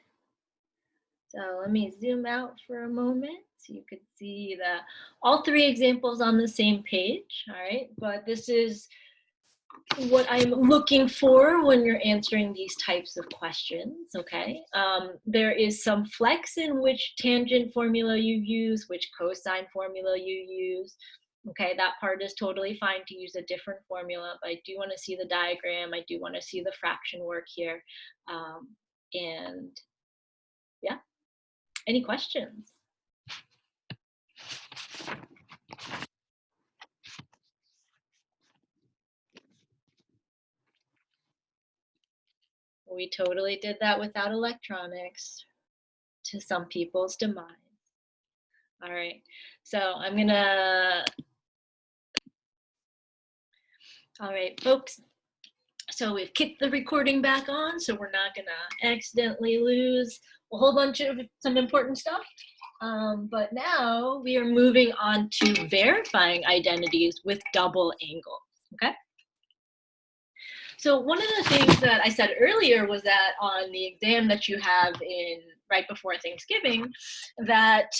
So let me zoom out for a moment so you could see all 3 examples on the same page, all right? But this is what I'm looking for when you're answering these types of questions, okay? There is some flex in which tangent formula you use, which cosine formula you use. Okay, that part is totally fine to use a different formula, but I do want to see the diagram. I do want to see the fraction work here. And yeah, any questions? We totally did that without electronics, to some people's demise. All right, so I'm gonna, all right, folks. So we've kicked the recording back on, so we're not gonna accidentally lose a whole bunch of some important stuff. But now we are moving on to verifying identities with double angles, okay? So one of the things that I said earlier was that on the exam that you have right before Thanksgiving, that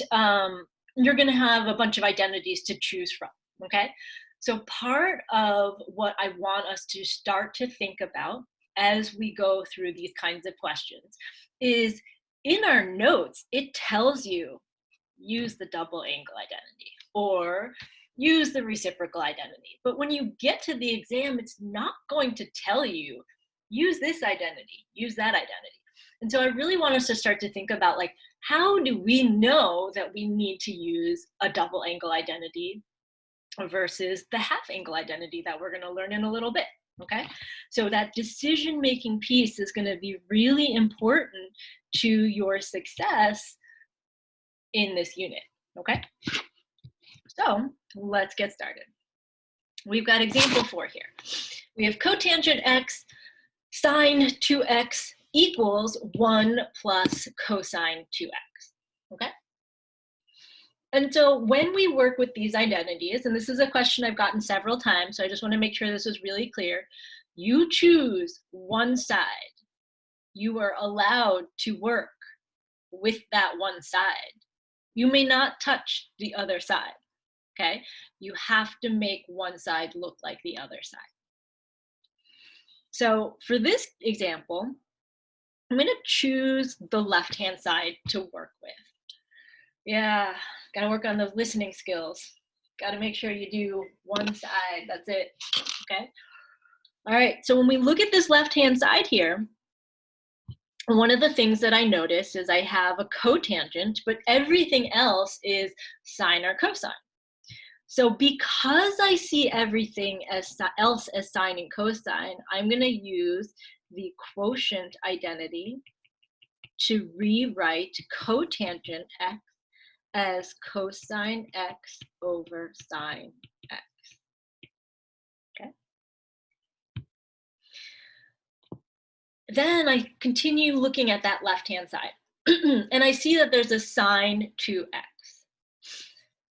you're gonna have a bunch of identities to choose from, okay? So part of what I want us to start to think about as we go through these kinds of questions is in our notes, it tells you use the double angle identity or use the reciprocal identity. But when you get to the exam, it's not going to tell you use this identity, use that identity. And so I really want us to start to think about, like, how do we know that we need to use a double angle identity versus the half angle identity that we're going to learn in a little bit, okay? So that decision-making piece is going to be really important to your success in this unit, okay? So let's get started. We've got example 4 here. We have cotangent x sine 2x equals 1 plus cosine 2x, okay? And so when we work with these identities, and this is a question I've gotten several times, so I just want to make sure this is really clear. You choose one side. You are allowed to work with that one side. You may not touch the other side, okay? You have to make one side look like the other side. So for this example, I'm going to choose the left-hand side to work with. Yeah, got to work on those listening skills. Got to make sure you do one side. That's it, okay? All right, so when we look at this left-hand side here, one of the things that I noticed is I have a cotangent, but everything else is sine or cosine. So because I see everything else as sine and cosine, I'm going to use the quotient identity to rewrite cotangent x as cosine x over sine x. Okay. Then I continue looking at that left-hand side, and I see that there's a sine 2x.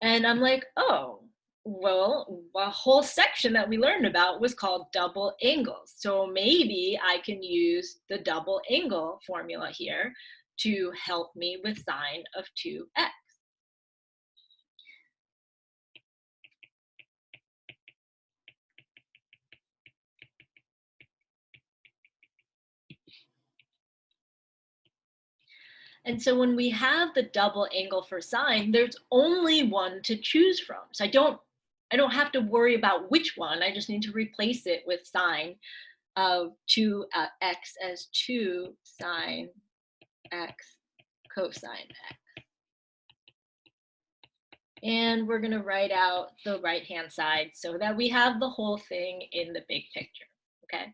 And I'm like, oh, well, a whole section that we learned about was called double angles. So maybe I can use the double angle formula here to help me with sine of 2x. And so when we have the double angle for sine, there's only one to choose from. So I don't have to worry about which one. I just need to replace it with sine of 2x as 2 sine x cosine x. And we're going to write out the right-hand side so that we have the whole thing in the big picture, okay?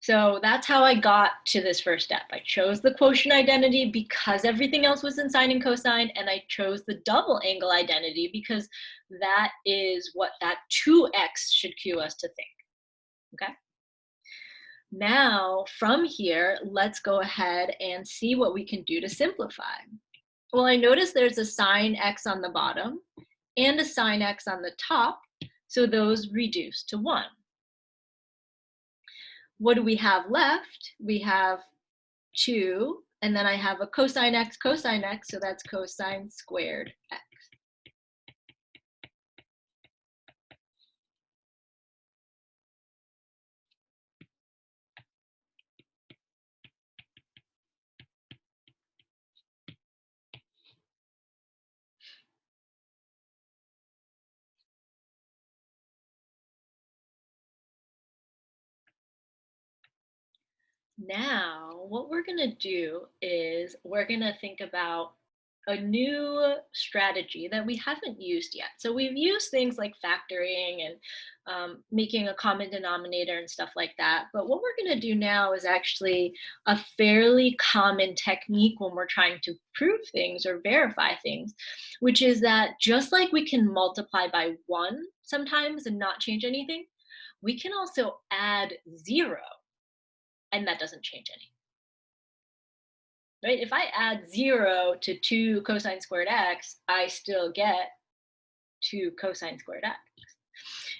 So that's how I got to this first step. I chose the quotient identity because everything else was in sine and cosine, and I chose the double angle identity because that is what that 2x should cue us to think, okay? Now, from here, let's go ahead and see what we can do to simplify. Well, I notice there's a sine x on the bottom and a sine x on the top, so those reduce to 1. What do we have left? We have 2, and then I have a cosine x, so that's cosine squared x. Now, what we're going to do is we're going to think about a new strategy that we haven't used yet. So we've used things like factoring and making a common denominator and stuff like that. But what we're going to do now is actually a fairly common technique when we're trying to prove things or verify things, which is that just like we can multiply by 1 sometimes and not change anything, we can also add 0. And that doesn't change anything, right? If I add 0 to 2 cosine squared x, I still get 2 cosine squared x.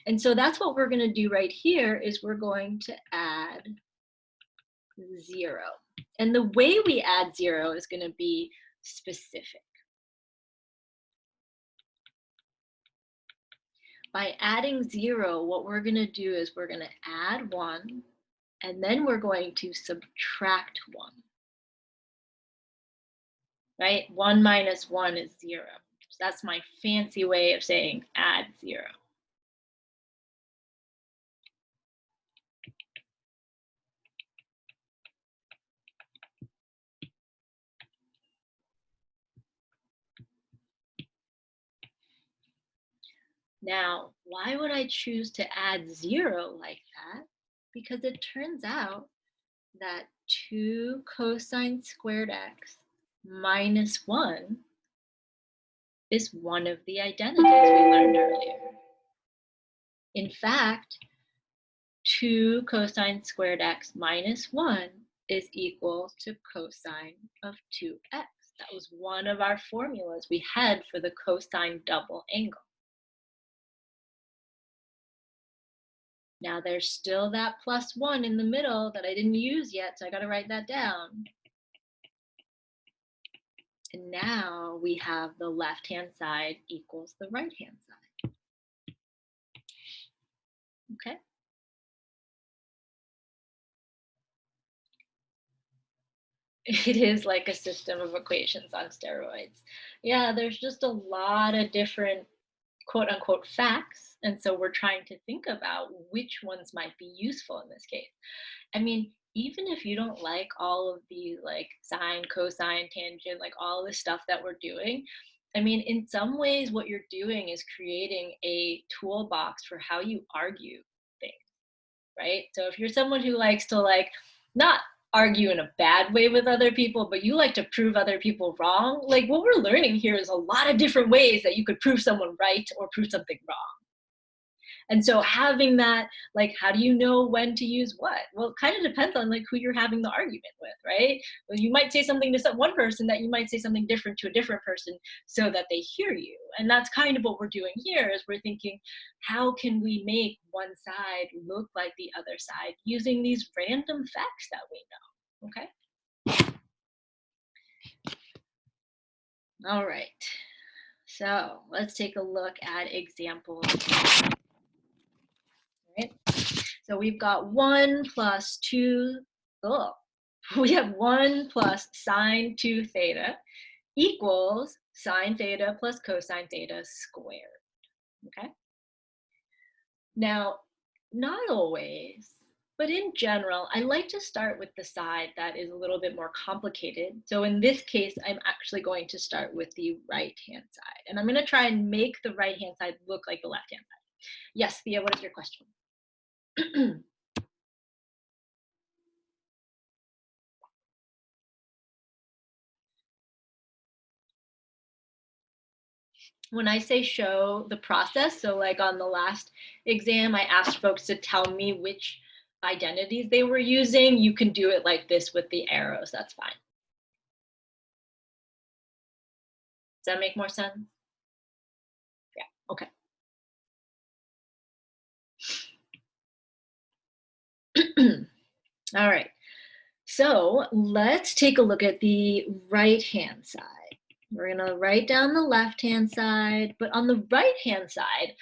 And so that's what we're going to do right here is we're going to add 0. And the way we add 0 is going to be specific. By adding 0, what we're going to do is we're going to add 1, and then we're going to subtract 1. Right? 1 minus 1 is 0. So that's my fancy way of saying add 0. Now, why would I choose to add 0 like that? Because it turns out that 2 cosine squared x minus 1 is one of the identities we learned earlier. In fact, 2 cosine squared x minus 1 is equal to cosine of 2x. That was one of our formulas we had for the cosine double angle. Now there's still that plus 1 in the middle that I didn't use yet, so I got to write that down. And now we have the left-hand side equals the right-hand side. Okay? It is like a system of equations on steroids. Yeah, there's just a lot of different quote unquote facts. And so we're trying to think about which ones might be useful in this case. I mean, even if you don't like all of the like sine, cosine, tangent, like all this stuff that we're doing, I mean, in some ways, what you're doing is creating a toolbox for how you argue things, right? So if you're someone who likes to like not argue in a bad way with other people, but you like to prove other people wrong, like what we're learning here is a lot of different ways that you could prove someone right or prove something wrong. And so having that, like, how do you know when to use what? Well, it kind of depends on like who you're having the argument with, right? Well, you might say something to one person that you might say something different to a different person so that they hear you. And that's kind of what we're doing here is we're thinking, how can we make one side look like the other side using these random facts that we know, okay? All right, so let's take a look at examples. Right? So we've got 1 plus 2, we have 1 plus sine 2 theta equals sine theta plus cosine theta squared, okay? Now, not always, but in general, I like to start with the side that is a little bit more complicated. So in this case, I'm actually going to start with the right-hand side. And I'm going to try and make the right-hand side look like the left-hand side. Yes, Thea, what is your question? When I say show the process, so like on the last exam, I asked folks to tell me which identities they were using. You can do it like this with the arrows. That's fine. Does that make more sense? Yeah, okay. All right. So let's take a look at the right-hand side. We're going to write down the left-hand side, but on the right-hand side,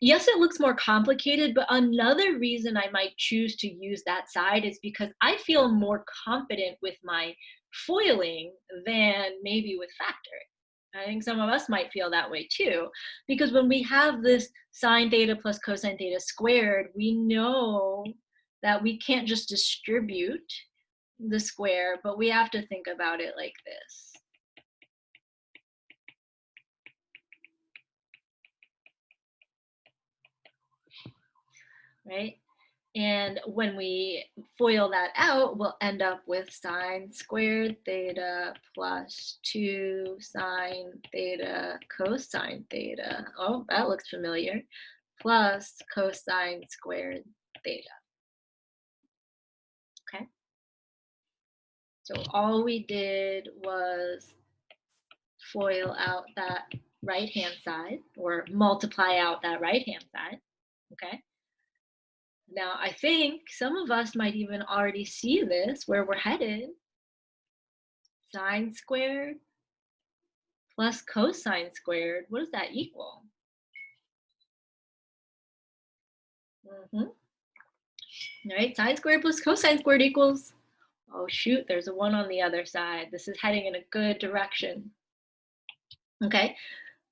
yes, it looks more complicated, but another reason I might choose to use that side is because I feel more confident with my foiling than maybe with factoring. I think some of us might feel that way too, because when we have this sine theta plus cosine theta squared, we know that we can't just distribute the square, but we have to think about it like this. Right? And when we FOIL that out, we'll end up with sine squared theta plus 2 sine theta cosine theta. Oh, that looks familiar. Plus cosine squared theta. Okay. So all we did was FOIL out that right-hand side, or multiply out that right-hand side. Okay. Now, I think some of us might even already see this, where we're headed. Sine squared plus cosine squared, what does that equal? All right, sine squared plus cosine squared equals, oh shoot, there's a 1 on the other side. This is heading in a good direction. Okay,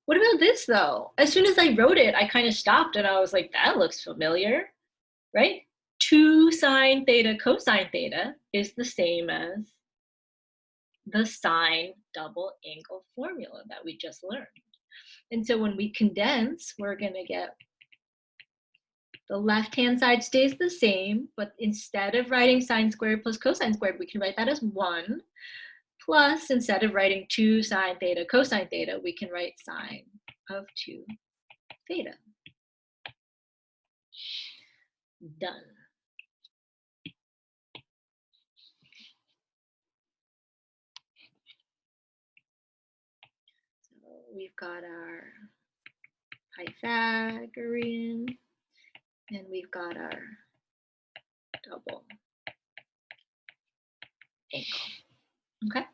what about this though? As soon as I wrote it, I kind of stopped and I was like, that looks familiar, right? 2 sine theta cosine theta is the same as the sine double angle formula that we just learned. And so when we condense, we're going to get the left-hand side stays the same, but instead of writing sine squared plus cosine squared, we can write that as 1. Plus, instead of writing 2 sine theta cosine theta, we can write sine of 2 theta. Done. So we've got our Pythagorean, and we've got our double angle. Okay.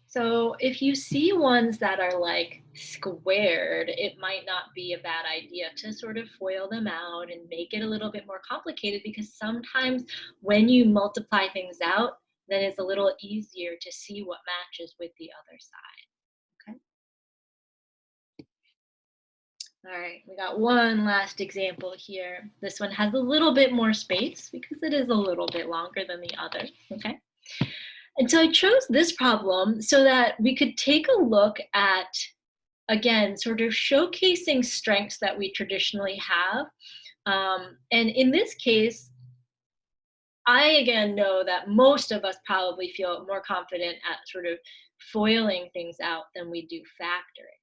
So if you see ones that are like squared, it might not be a bad idea to sort of FOIL them out and make it a little bit more complicated, because sometimes when you multiply things out, then it's a little easier to see what matches with the other side. Okay. All right, we got one last example here. This one has a little bit more space because it is a little bit longer than the other. Okay. And so I chose this problem so that we could take a look at, again, sort of showcasing strengths that we traditionally have. And in this case, I again know that most of us probably feel more confident at sort of FOILing things out than we do factoring.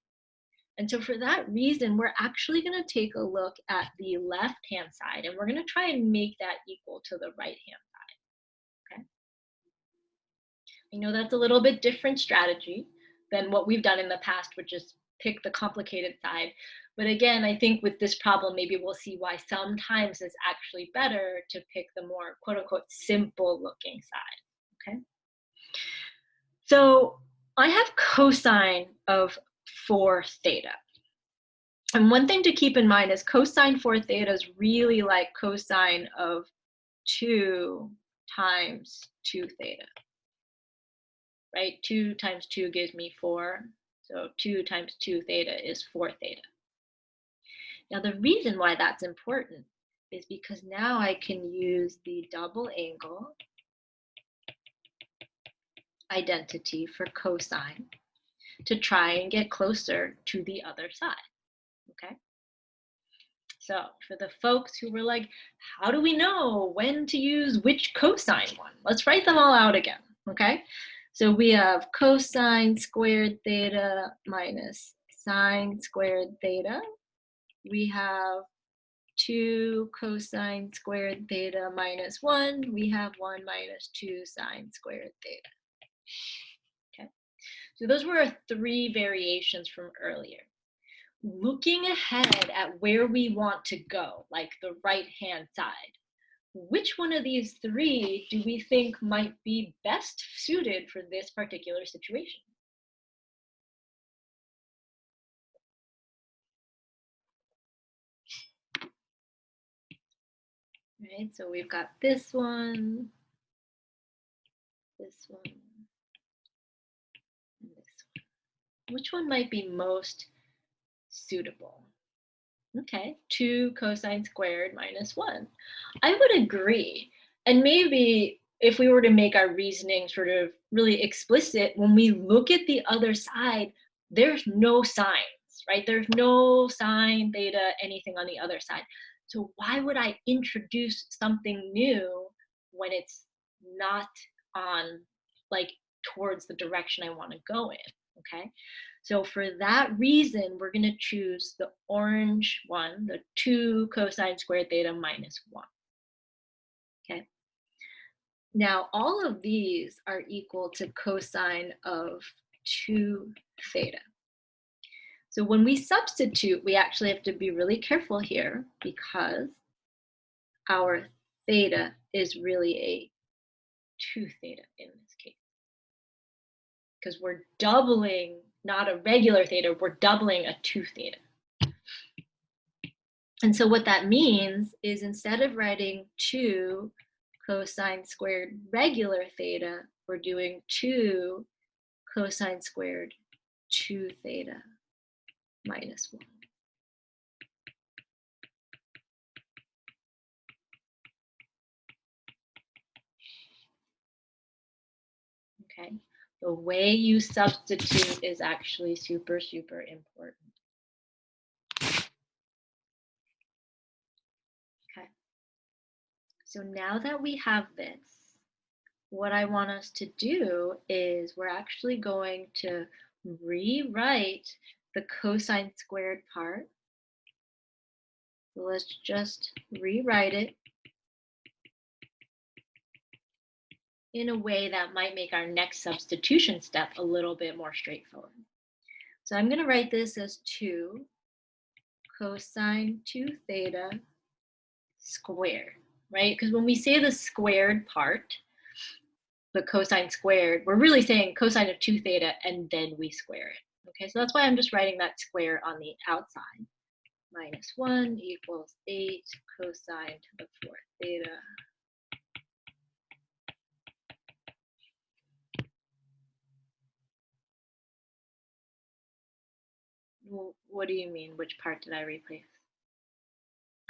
And so for that reason, we're actually going to take a look at the left-hand side, and we're going to try and make that equal to the right-hand side. Okay. I know that's a little bit different strategy than what we've done in the past, which is pick the complicated side. But again, I think with this problem, maybe we'll see why sometimes it's actually better to pick the more quote unquote simple looking side. Okay. So I have cosine of 4 theta. And one thing to keep in mind is cosine 4 theta is really like cosine of 2 times 2 theta, right? 2 times 2 gives me 4. So 2 times 2 theta is 4 theta. Now the reason why that's important is because now I can use the double angle identity for cosine to try and get closer to the other side, okay? So for the folks who were like, how do we know when to use which cosine one? Let's write them all out again, okay? So we have cosine squared theta minus sine squared theta. We have 2 cosine squared theta minus 1. We have 1 minus 2 sine squared theta. Okay, so those were our 3 variations from earlier. Looking ahead at where we want to go, like the right-hand side, which one of these 3 do we think might be best suited for this particular situation? Right, so we've got this one, and this one. Which one might be most suitable? Okay, 2 cosine squared minus 1. I would agree. And maybe if we were to make our reasoning sort of really explicit, when we look at the other side, there's no signs, right? There's no sine, theta, anything on the other side. So why would I introduce something new when it's not on, like, towards the direction I want to go in, okay? So for that reason, we're going to choose the orange one, the 2 cosine squared theta minus 1. Okay. Now, all of these are equal to cosine of 2 theta. So when we substitute, we actually have to be really careful here because our theta is really a 2 theta in this case. Because we're doubling, not a regular theta, we're doubling a 2 theta. And so what that means is instead of writing 2 cosine squared regular theta, we're doing 2 cosine squared 2 theta minus 1. Okay, the way you substitute is actually super, super important. Okay, so now that we have this, what I want us to do is we're actually going to rewrite the cosine squared part. So let's just rewrite it in a way that might make our next substitution step a little bit more straightforward. So I'm going to write this as 2 cosine 2 theta squared, right? Because when we say the squared part, the cosine squared, we're really saying cosine of 2 theta and then we square it. Okay, so that's why I'm just writing that square on the outside. Minus 1 equals 8 cosine to the 4th theta. Well, what do you mean? Which part did I replace?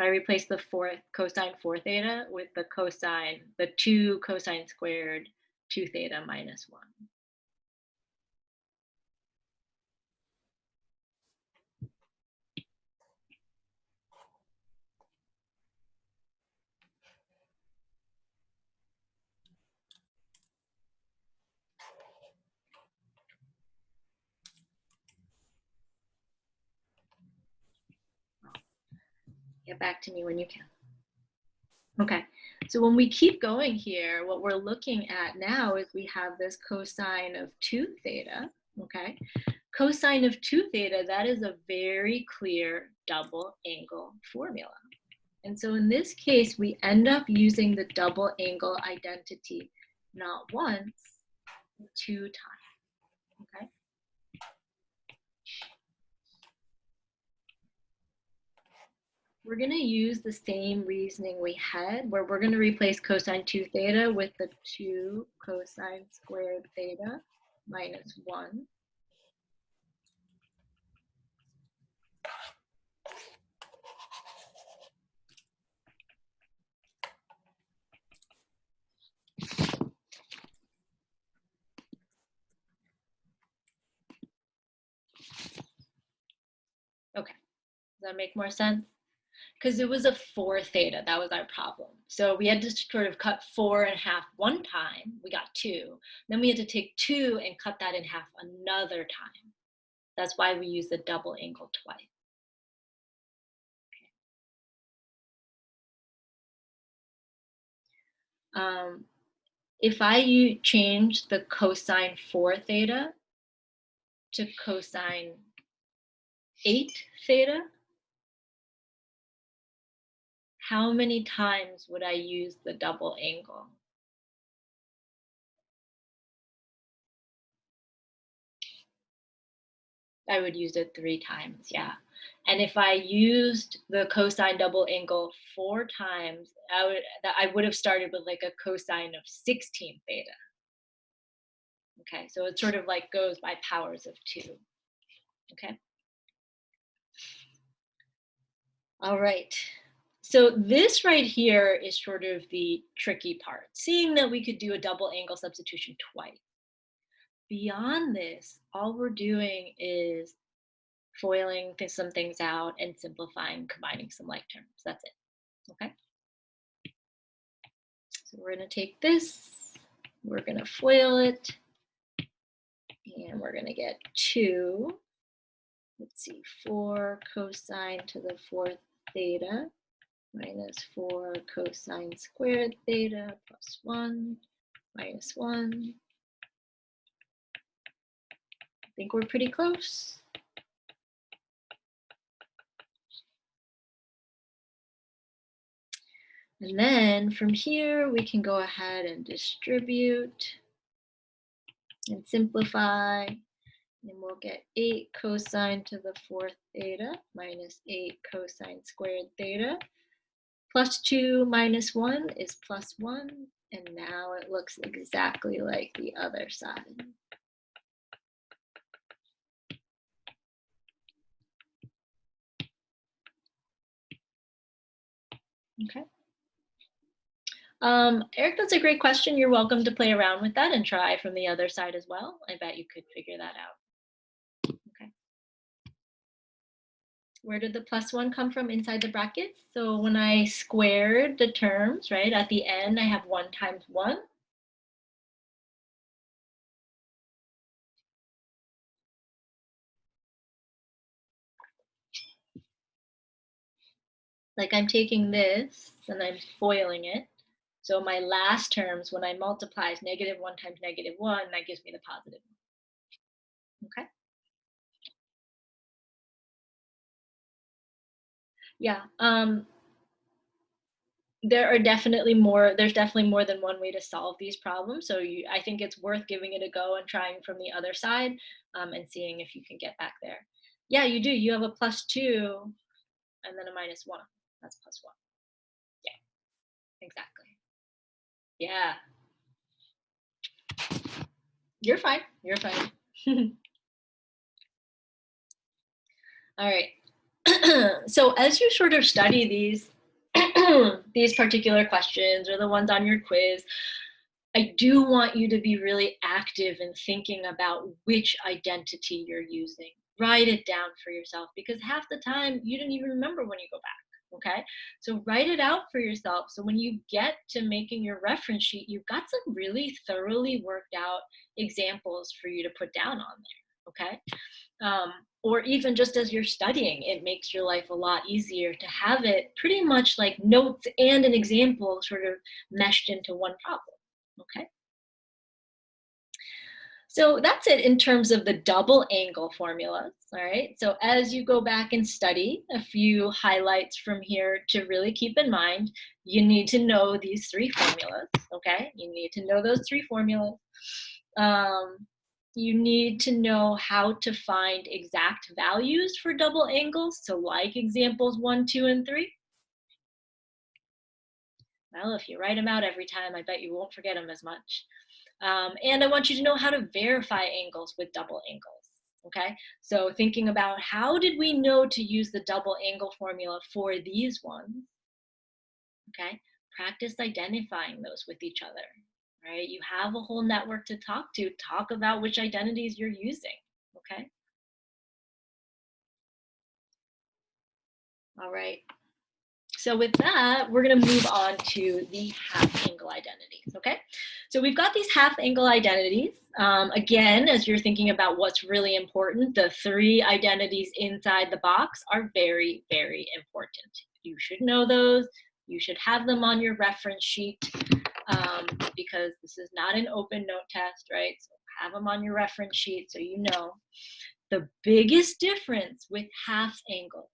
I replaced the 4th cosine 4 theta with the cosine, the 2 cosine squared 2 theta minus 1. Get back to me when you can. Okay, so when we keep going here, what we're looking at now is we have this cosine of 2 theta, okay? Cosine of 2 theta, that is a very clear double angle formula. And so in this case, we end up using the double angle identity not once, but 2 times, okay? we're going to use the same reasoning we had, where we're going to replace cosine 2 theta with the 2 cosine squared theta minus 1. Okay, does that make more sense? Because it was a 4 theta, that was our problem. So we had to sort of cut 4 in half one time, we got 2. Then we had to take 2 and cut that in half another time. That's why we use the double angle twice. If I change the cosine 4 theta to cosine 8 theta, how many times would I use the double angle? I would use it 3 times, yeah. And if I used the cosine double angle 4 times, I would have started with like a cosine of 16 theta. Okay, so it sort of like goes by powers of 2. Okay. All right. So this right here is sort of the tricky part, seeing that we could do a double angle substitution twice. Beyond this, all we're doing is foiling some things out and simplifying, combining some like terms. That's it. Okay. So we're going to take this, we're going to FOIL it, and we're going to get 2, let's see, 4 cosine to the 4th theta minus 4 cosine squared theta plus 1 minus 1. I think we're pretty close. And then from here, we can go ahead and distribute and simplify. And we'll get 8 cosine to the 4th theta minus 8 cosine squared theta. Plus 2 minus 1 is plus 1. And now it looks exactly like the other side. Okay. Eric, that's a great question. You're welcome to play around with that and try from the other side as well. I bet you could figure that out. Okay. Where did the plus 1 come from inside the brackets? So when I squared the terms, right, at the end, I have 1 times 1. Like I'm taking this and I'm foiling it. So my last terms, when I multiply, is -1 times -1, that gives me the positive 1. Okay. Yeah. There's definitely more than one way to solve these problems. So I think it's worth giving it a go and trying from the other side and seeing if you can get back there. Yeah, you do. You have a plus 2 and then a minus 1. That's plus 1. Yeah, exactly. Yeah. You're fine. You're fine. All right. So as you sort of study these these particular questions or the ones on your quiz, I do want you to be really active in thinking about which identity you're using. Write it down for yourself, because half the time you don't even remember when you go back. Okay, so write it out for yourself, so when you get to making your reference sheet, you've got some really thoroughly worked out examples for you to put down on there. Okay. Or even just as you're studying, it makes your life a lot easier to have it pretty much like notes and an example sort of meshed into one problem. Okay. So that's it in terms of the double angle formulas. All right. So as you go back and study, a few highlights from here to really keep in mind: you need to know these 3 formulas. Okay. You need to know those 3 formulas. you need to know how to find exact values for double angles. So like examples 1, 2, and 3. Well, if you write them out every time, I bet you won't forget them as much. And I want you to know how to verify angles with double angles. Okay, so thinking about how did we know to use the double angle formula for these ones? Okay, practice identifying those with each other. Right, you have a whole network to talk to. Talk about which identities you're using. Okay. All right. So with that, we're going to move on to the half angle identities, okay? So we've got these half angle identities. Again, as you're thinking about what's really important, the 3 identities inside the box are very, very important. You should know those. You should have them on your reference sheet because this is not an open note test, right? So have them on your reference sheet so you know. The biggest difference with half angles,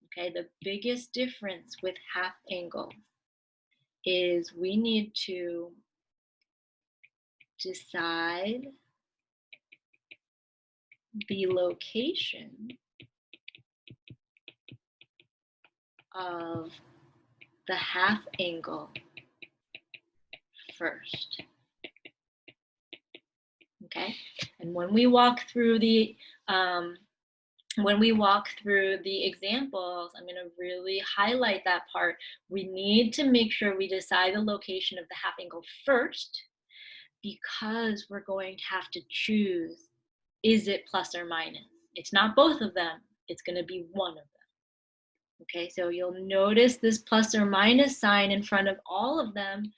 okay, the biggest difference with half angle is we need to decide the location of the half angle first. Okay, and when we walk through the examples, I'm going to really highlight that part. We need to make sure we decide the location of the half angle first, because we're going to have to choose, is it plus or minus? It's not both of them, it's going to be one of them. Okay, so you'll notice this plus or minus sign in front of all of them.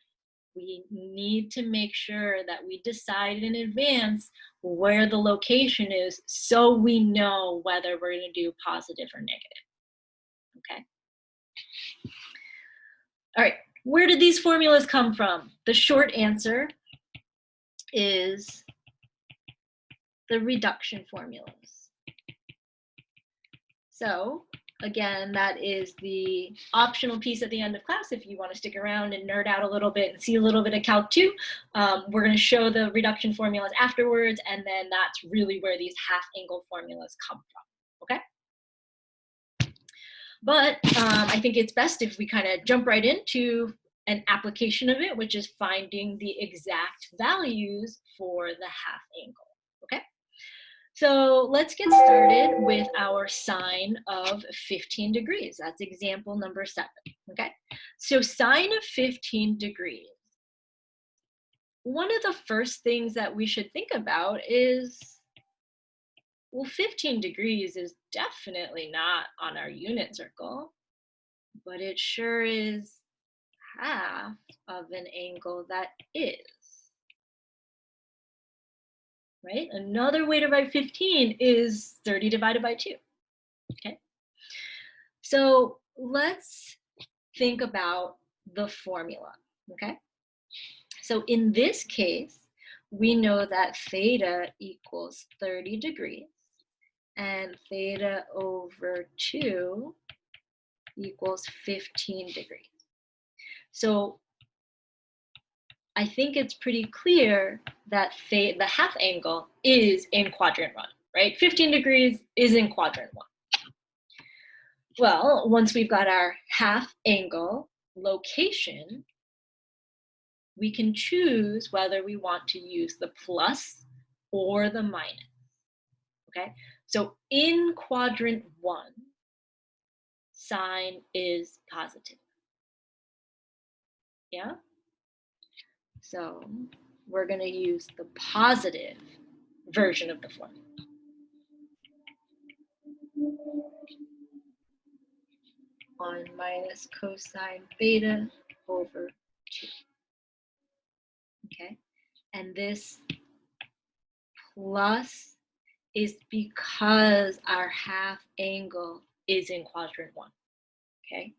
We need to make sure that we decide in advance where the location is so we know whether we're going to do positive or negative. Okay. All right, where did these formulas come from? The short answer is the reduction formulas. So again, that is the optional piece at the end of class. If you want to stick around and nerd out a little bit and see a little bit of Calc 2, we're going to show the reduction formulas afterwards, and then that's really where these half angle formulas come from, okay? But I think it's best if we kind of jump right into an application of it, which is finding the exact values for the half angle, okay? So let's get started with our sine of 15 degrees. That's example number 7, okay? So sine of 15 degrees. One of the first things that we should think about is, well, 15 degrees is definitely not on our unit circle, but it sure is half of an angle that is. Right? Another way to write 15 is 30 divided by 2, okay? So let's think about the formula, okay? So in this case, we know that theta equals 30 degrees and theta over 2 equals 15 degrees. So I think it's pretty clear that the half angle is in quadrant 1, right? 15 degrees is in quadrant 1. Well, once we've got our half angle location, we can choose whether we want to use the plus or the minus, okay? So in quadrant 1, sine is positive, yeah? So we're gonna use the positive version of the formula. On minus cosine theta over 2, okay? And this plus is because our half angle is in quadrant 1, okay?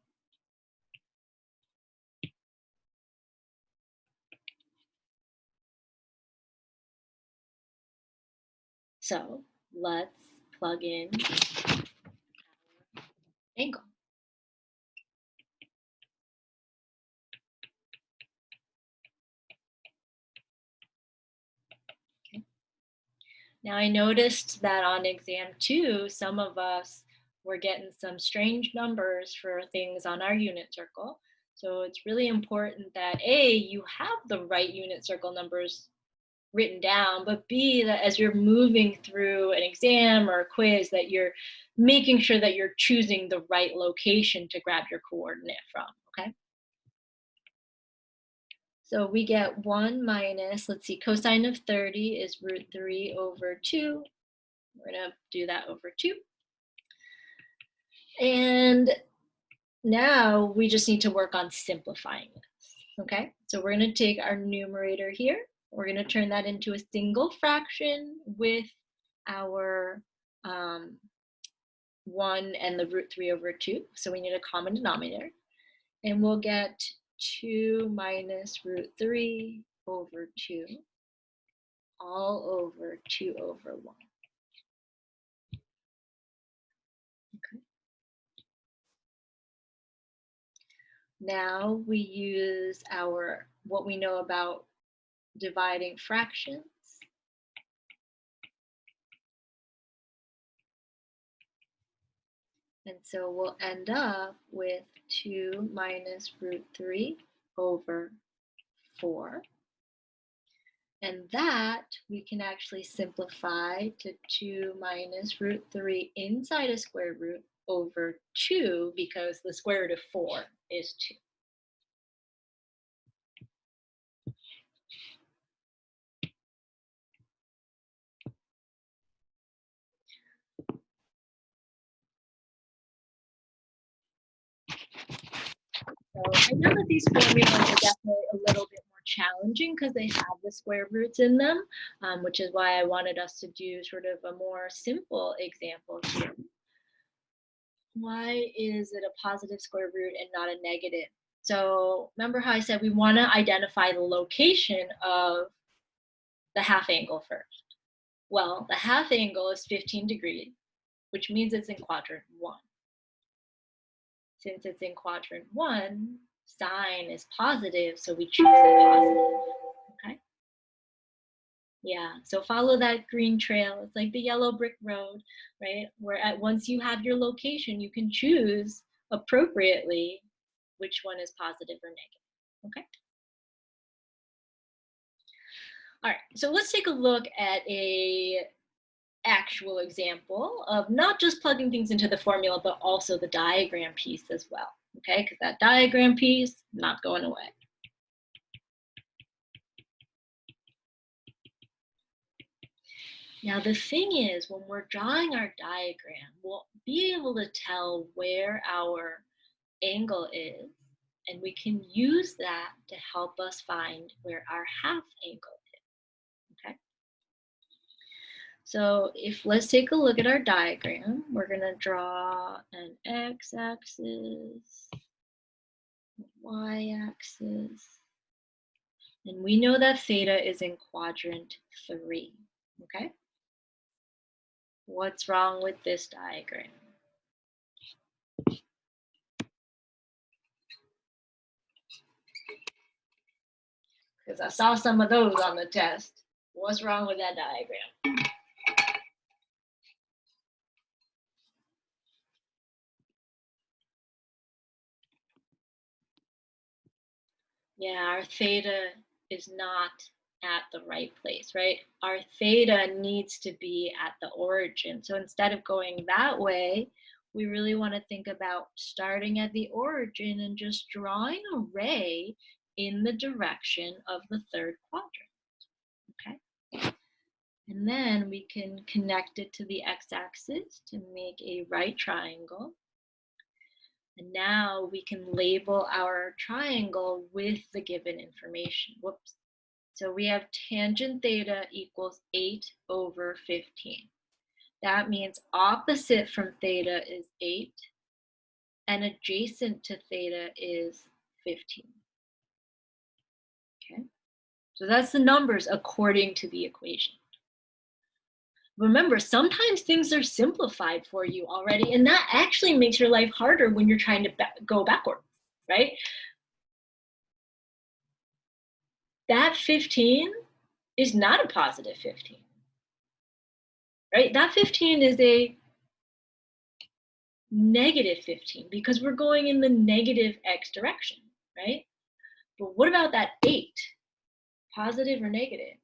So let's plug in angle. Okay. Now I noticed that on exam 2, some of us were getting some strange numbers for things on our unit circle. So it's really important that A, you have the right unit circle numbers written down, but B, that as you're moving through an exam or a quiz, that you're making sure that you're choosing the right location to grab your coordinate from, okay? So we get 1 minus, let's see, cosine of 30 is root 3 over 2. We're going to do that over 2. And now we just need to work on simplifying this, okay? So we're going to take our numerator here. We're going to turn that into a single fraction with our 1 and the root 3 over 2. So we need a common denominator. And we'll get 2 minus root 3 over 2 all over 2 over 1. Okay. Now we use what we know about dividing fractions. And so we'll end up with 2 minus root 3 over 4. And that we can actually simplify to 2 minus root 3 inside a square root over 2, because the square root of 4 is 2. So I know that these formulas are definitely a little bit more challenging because they have the square roots in them, which is why I wanted us to do sort of a more simple example here. Why is it a positive square root and not a negative? So remember how I said we want to identify the location of the half angle first. Well, the half angle is 15 degrees, which means it's in quadrant 1. Since it's in quadrant 1, sine is positive, so we choose the positive, okay? Yeah, so follow that green trail. It's like the yellow brick road, right? Where once you have your location, you can choose appropriately which one is positive or negative, okay? All right, so let's take a look at a actual example of not just plugging things into the formula, but also the diagram piece as well, okay? Because that diagram piece, not going away. Now the thing is, when we're drawing our diagram, we'll be able to tell where our angle is, and we can use that to help us find where our half angle is, okay? So let's take a look at our diagram. We're gonna draw an x-axis, y-axis, and we know that theta is in quadrant 3, okay? What's wrong with this diagram? Because I saw some of those on the test. What's wrong with that diagram? Yeah, our theta is not at the right place, right? Our theta needs to be at the origin. So instead of going that way, we really want to think about starting at the origin and just drawing a ray in the direction of the third quadrant, okay? And then we can connect it to the x-axis to make a right triangle. And now we can label our triangle with the given information. Whoops. So we have tangent theta equals 8 over 15. That means opposite from theta is 8 and adjacent to theta is 15. Okay, so that's the numbers according to the equation. Remember, sometimes things are simplified for you already, and that actually makes your life harder when you're trying to go backwards, right? That 15 is not a positive 15. right? That 15 is a negative 15 because we're going in the negative x direction, right? But what about that 8? Positive or negative?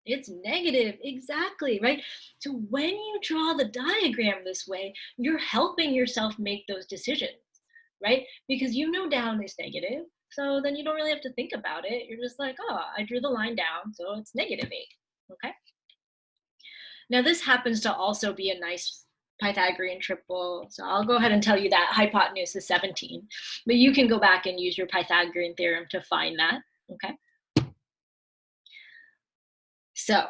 It's negative, exactly, right? So when you draw the diagram this way, you're helping yourself make those decisions, right? Because you know down is negative, so then you don't really have to think about it. You're just like, oh, I drew the line down, so it's negative 8, okay? Now this happens to also be a nice Pythagorean triple, so I'll go ahead and tell you that hypotenuse is 17, but you can go back and use your Pythagorean theorem to find that, okay? So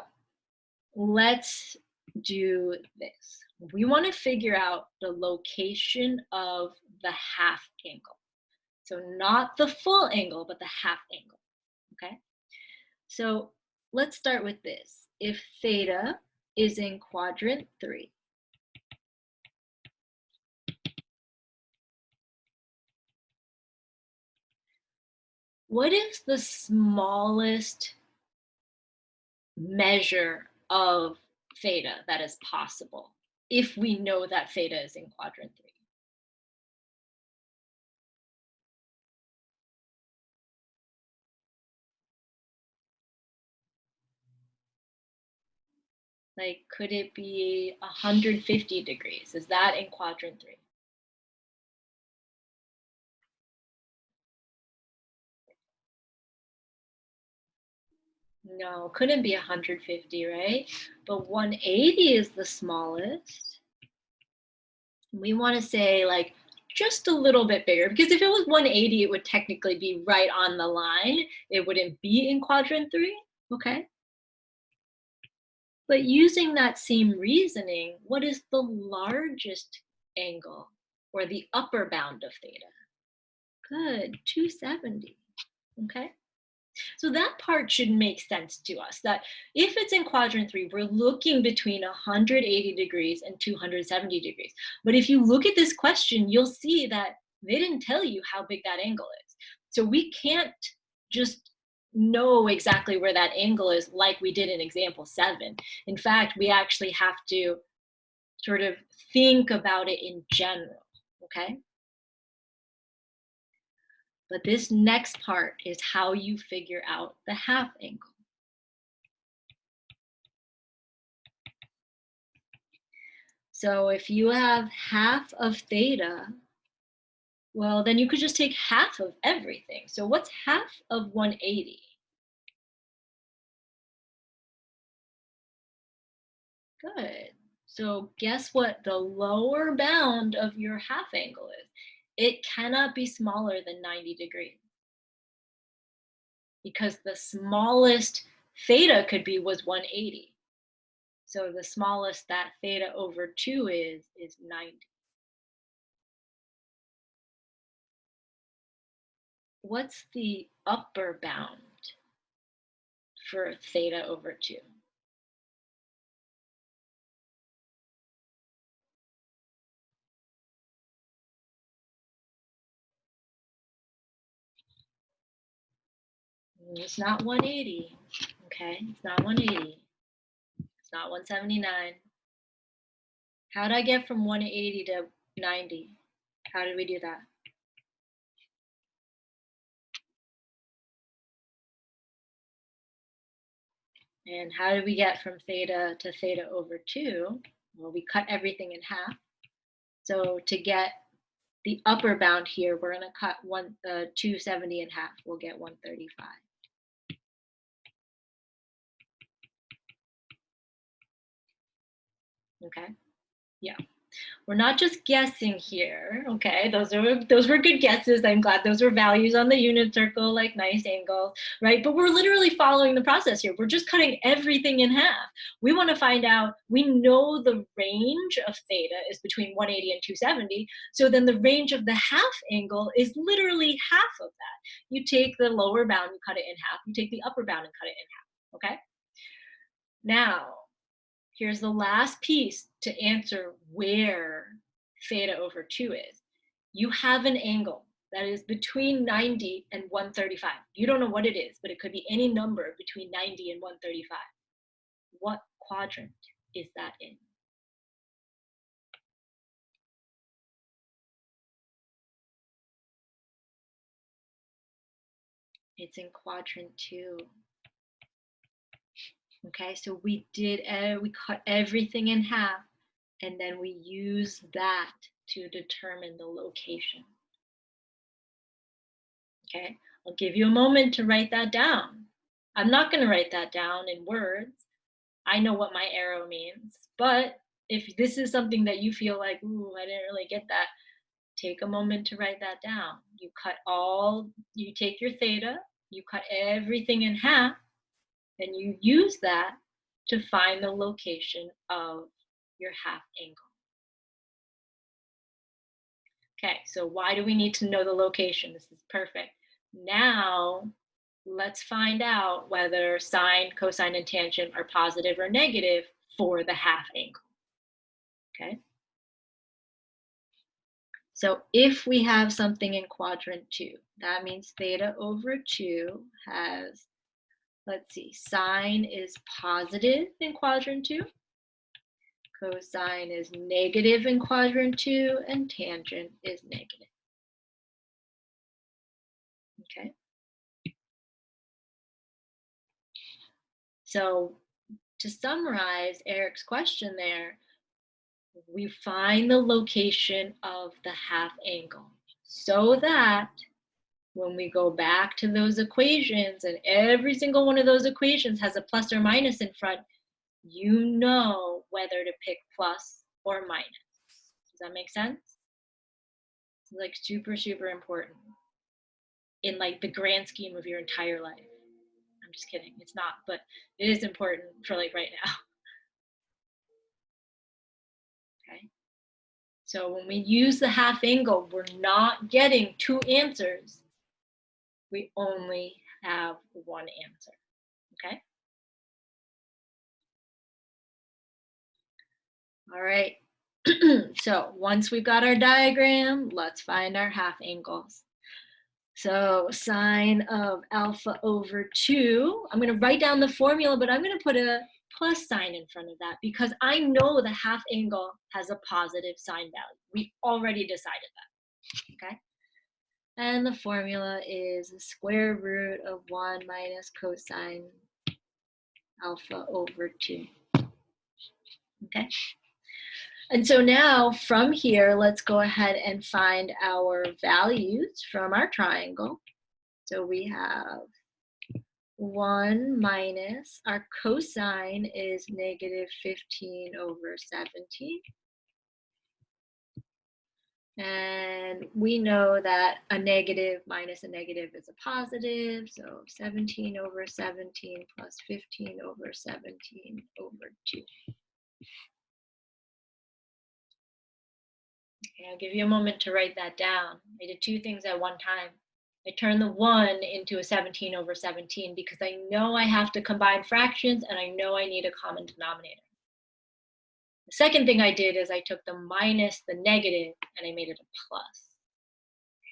let's do this. We want to figure out the location of the half angle. So not the full angle, but the half angle, okay? So let's start with this. If theta is in quadrant 3, what is the smallest measure of theta that is possible if we know that theta is in quadrant 3? Like, could it be 150 degrees? Is that in quadrant 3? No, couldn't be 150, right? But 180 is the smallest. We want to say like just a little bit bigger, because if it was 180, it would technically be right on the line. It wouldn't be in quadrant 3, okay? But using that same reasoning, what is the largest angle or the upper bound of theta? Good, 270, okay? So that part should make sense to us, that if it's in quadrant 3, we're looking between 180 degrees and 270 degrees. But if you look at this question, you'll see that they didn't tell you how big that angle is. So we can't just know exactly where that angle is like we did in example 7. In fact, we actually have to sort of think about it in general, okay? But this next part is how you figure out the half angle. So if you have half of theta, well, then you could just take half of everything. So what's half of 180? Good. So guess what the lower bound of your half angle is? It cannot be smaller than 90 degrees, because the smallest theta could be was 180. So the smallest that theta over 2 is 90. What's the upper bound for theta over 2? It's not 180, okay? It's not 180. It's not 179. How did I get from 180 to 90? How did we do that? And how did we get from theta to theta over 2? Well, we cut everything in half. So to get the upper bound here, we're going to cut 270 in half. We'll get 135. Okay, yeah. We're not just guessing here, okay? Those were good guesses. I'm glad those were values on the unit circle, like nice angles, right? But we're literally following the process here. We're just cutting everything in half. We want to find out, we know the range of theta is between 180 and 270. So then the range of the half angle is literally half of that. You take the lower bound, you cut it in half. You take the upper bound and cut it in half, okay? Now, here's the last piece to answer where theta over 2 is. You have an angle. that is between 90 and 135. You don't know what it is, but it could be any number between 90 and 135. What quadrant is that in? It's in quadrant 2. Okay, so we cut everything in half, and then we use that to determine the location. Okay, I'll give you a moment to write that down. I'm not going to write that down in words. I know what my arrow means, but if this is something that you feel like, ooh, I didn't really get that, take a moment to write that down. You take your theta, you cut everything in half, and you use that to find the location of your half angle. Okay, so why do we need to know the location? This is perfect. Now, let's find out whether sine, cosine, and tangent are positive or negative for the half angle. Okay? So if we have something in quadrant 2, that means theta over 2 has, let's see, sine is positive in quadrant 2, cosine is negative in quadrant 2, and tangent is negative. Okay? So to summarize Eric's question there, we find the location of the half angle so that when we go back to those equations and every single one of those equations has a plus or minus in front, you know whether to pick plus or minus. Does that make sense? It's like super, super important in like the grand scheme of your entire life. I'm just kidding, it's not, but it is important for like right now. Okay. So when we use the half angle, we're not getting two answers. We only have one answer, okay? All right, so once we've got our diagram, let's find our half angles. So sine of alpha over 2, I'm gonna write down the formula, but I'm gonna put a plus sign in front of that because I know the half angle has a positive sine value. We already decided that, okay? And the formula is the square root of 1 minus cosine alpha over 2. Okay? And so now from here, let's go ahead and find our values from our triangle. So we have 1 minus, our cosine is negative 15 over 17. And we know that a negative minus a negative is a positive, so 17 over 17 plus 15 over 17 over 2. Okay, I'll give you a moment to write that down. I did two things at one time. I turned the 1 into a 17 over 17 because I know I have to combine fractions and I know I need a common denominator. The second thing I did is I took the minus the negative and I made it a plus.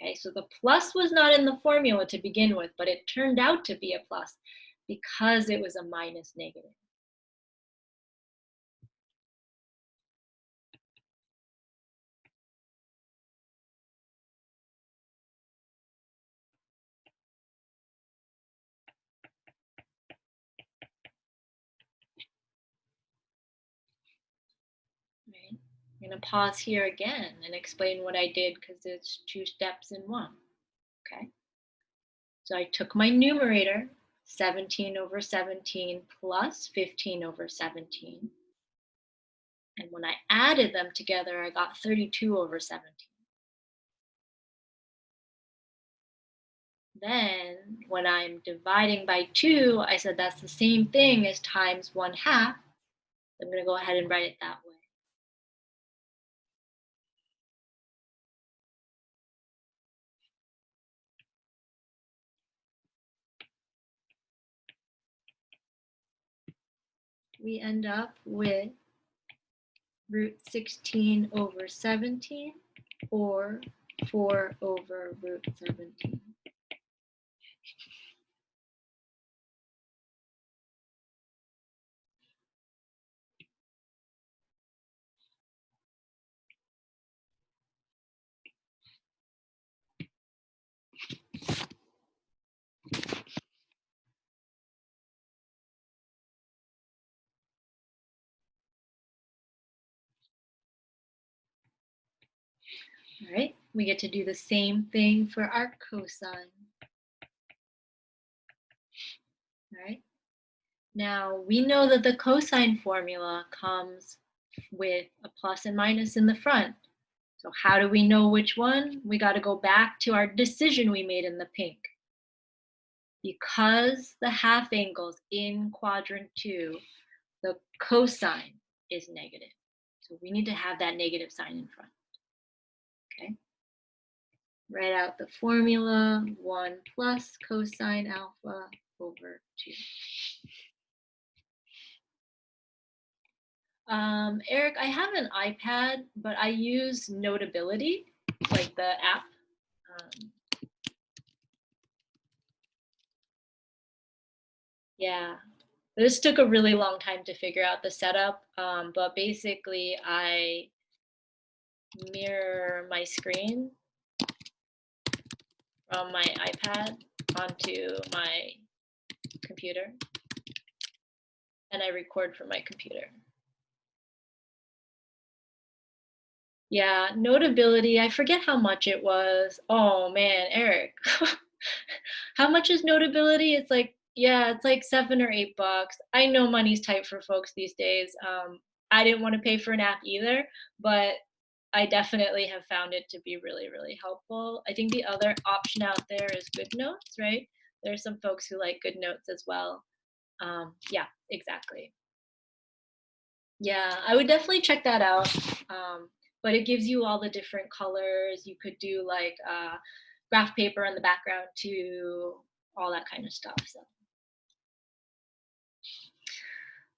Okay, so the plus was not in the formula to begin with, but it turned out to be a plus because it was a minus negative. Right? I'm going to pause here again and explain what I did because it's 2 steps in one. Okay, so I took my numerator, 17 over 17 plus 15 over 17. And when I added them together, I got 32 over 17. Then when I'm dividing by 2, I said that's the same thing as times 1/2. I'm going to go ahead and write it that way. We end up with root 16 over 17, or 4 over root 17. All right, we get to do the same thing for our cosine. All right, now we know that the cosine formula comes with a plus and minus in the front. So how do we know which one? We got to go back to our decision we made in the pink. Because the half angles in quadrant 2, the cosine is negative. So we need to have that negative sign in front. Okay. Write out the formula, 1 plus cosine alpha over 2. Eric, I have an iPad, but I use Notability, like the app. Yeah, this took a really long time to figure out the setup, but basically I mirror my screen from my iPad onto my computer, and I record from my computer. Yeah, Notability, I forget how much it was. Oh man, Eric. How much is Notability? It's like, yeah, it's like $7 or $8. I know money's tight for folks these days. I didn't want to pay for an app either, but I definitely have found it to be really, really helpful. I think the other option out there is GoodNotes, right? There are some folks who like GoodNotes as well. Yeah, exactly. Yeah, I would definitely check that out. But it gives you all the different colors. You could do like graph paper in the background too, all that kind of stuff. So,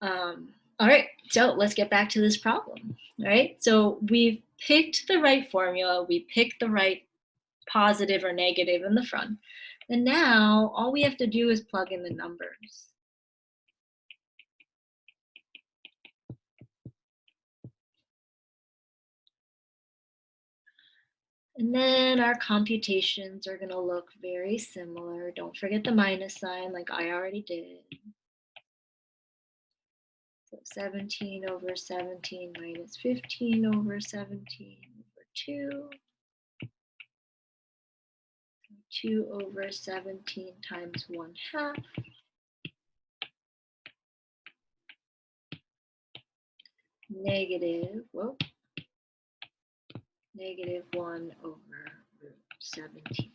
all right, so let's get back to this problem. All right, so we've picked the right formula. We picked the right positive or negative in the front. And now all we have to do is plug in the numbers. And then our computations are going to look very similar. Don't forget the minus sign like I already did. So 17 over 17 minus 15 over 17 over 2. 2 over 17 times 1/2. Negative 1 over root 17.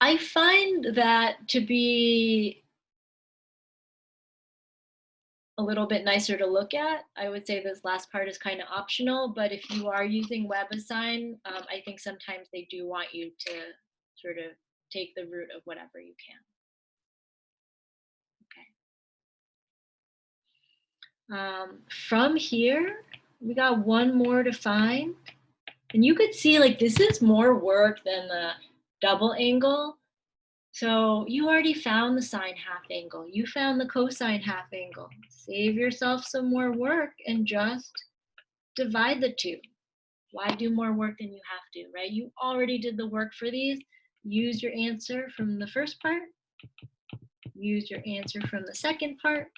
I find that to be a little bit nicer to look at. I would say this last part is kind of optional, but if you are using WebAssign, I think sometimes they do want you to sort of take the root of whatever you can. Okay. From here, we got one more to find. And you could see like this is more work than the double angle. So you already found the sine half angle. You found the cosine half angle. Save yourself some more work and just divide the two. Why do more work than you have to, right? You already did the work for these. Use your answer from the first part. Use your answer from the second part.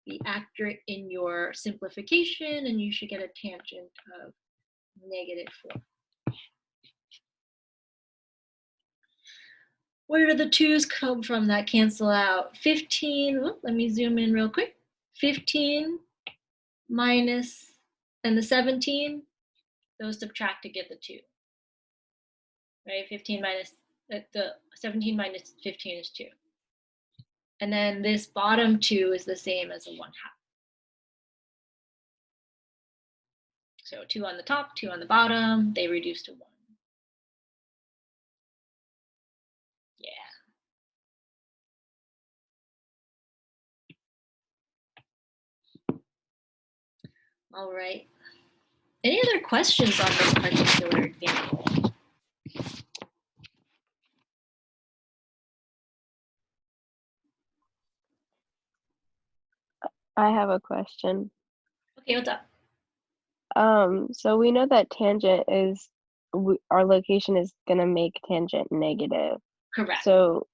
Be accurate in your simplification, and you should get a tangent of -4. Where do the 2's come from that cancel out? 15, let me zoom in real quick. 15 minus, and the 17, those subtract to get the 2. Right, 15 minus, the 17 minus 15 is 2. And then this bottom 2 is the same as a 1/2. So 2 on the top, 2 on the bottom, they reduce to 1. All right. Any other questions on this particular example? I have a question. Okay, what's up? So we know that tangent is our location is gonna make tangent negative. Correct. So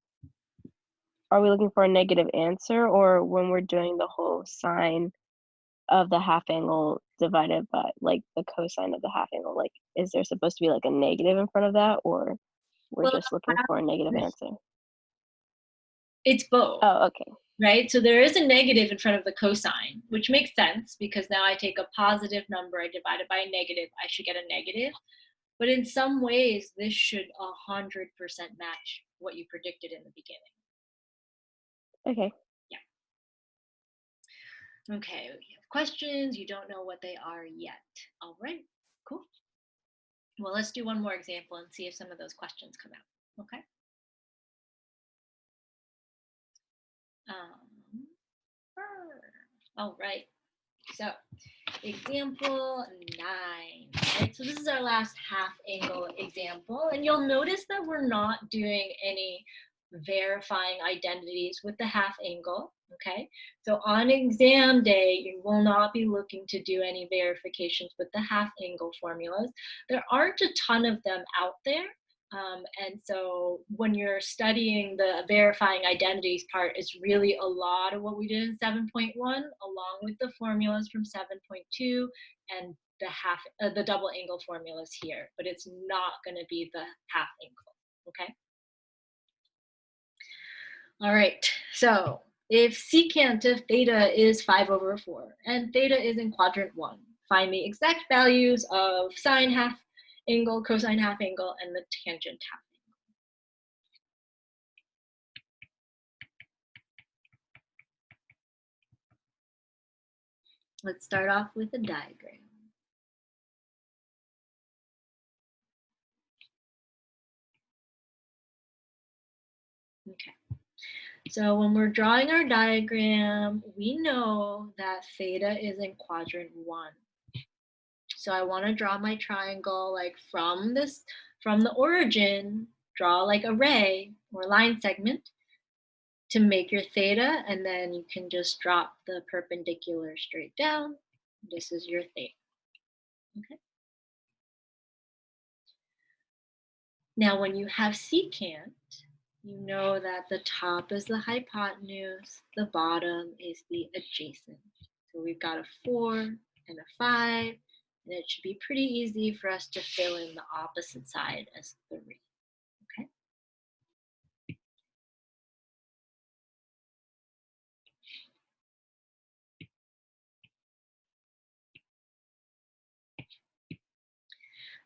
are we looking for a negative answer, or when we're doing the whole sine of the half angle divided by like the cosine of the half angle, like is there supposed to be like a negative in front of that, or we're Well, just looking for a negative answer? it's both. Oh, okay. Right? So there is a negative in front of the cosine, which makes sense because now I take a positive number, I divide it by a negative, I should get a negative. But in some ways, this should 100% match what you predicted in the beginning. Okay. Yeah. Okay, we have questions. You don't know what they are yet. All right, cool. Well, let's do one more example and see if some of those questions come out. Okay. All right. So example 9, right? So this is our last half angle example, and you'll notice that we're not doing any verifying identities with the half angle, okay? So on exam day, you will not be looking to do any verifications with the half angle formulas. There aren't a ton of them out there. And so when you're studying the verifying identities part, it's really a lot of what we did in 7.1, along with the formulas from 7.2 and the double angle formulas here, but it's not going to be the half angle, okay? All right, so if secant of theta is 5/4 and theta is in quadrant 1, find the exact values of sine half angle, cosine half angle, and the tangent half angle. Let's start off with a diagram. Okay, so when we're drawing our diagram, we know that theta is in quadrant 1. So I want to draw my triangle like from the origin, draw like a ray or line segment to make your theta, and then you can just drop the perpendicular straight down. This is your theta. Okay. Now when you have secant, you know that the top is the hypotenuse, the bottom is the adjacent. So we've got a 4 and a 5, and it should be pretty easy for us to fill in the opposite side as 3. Okay.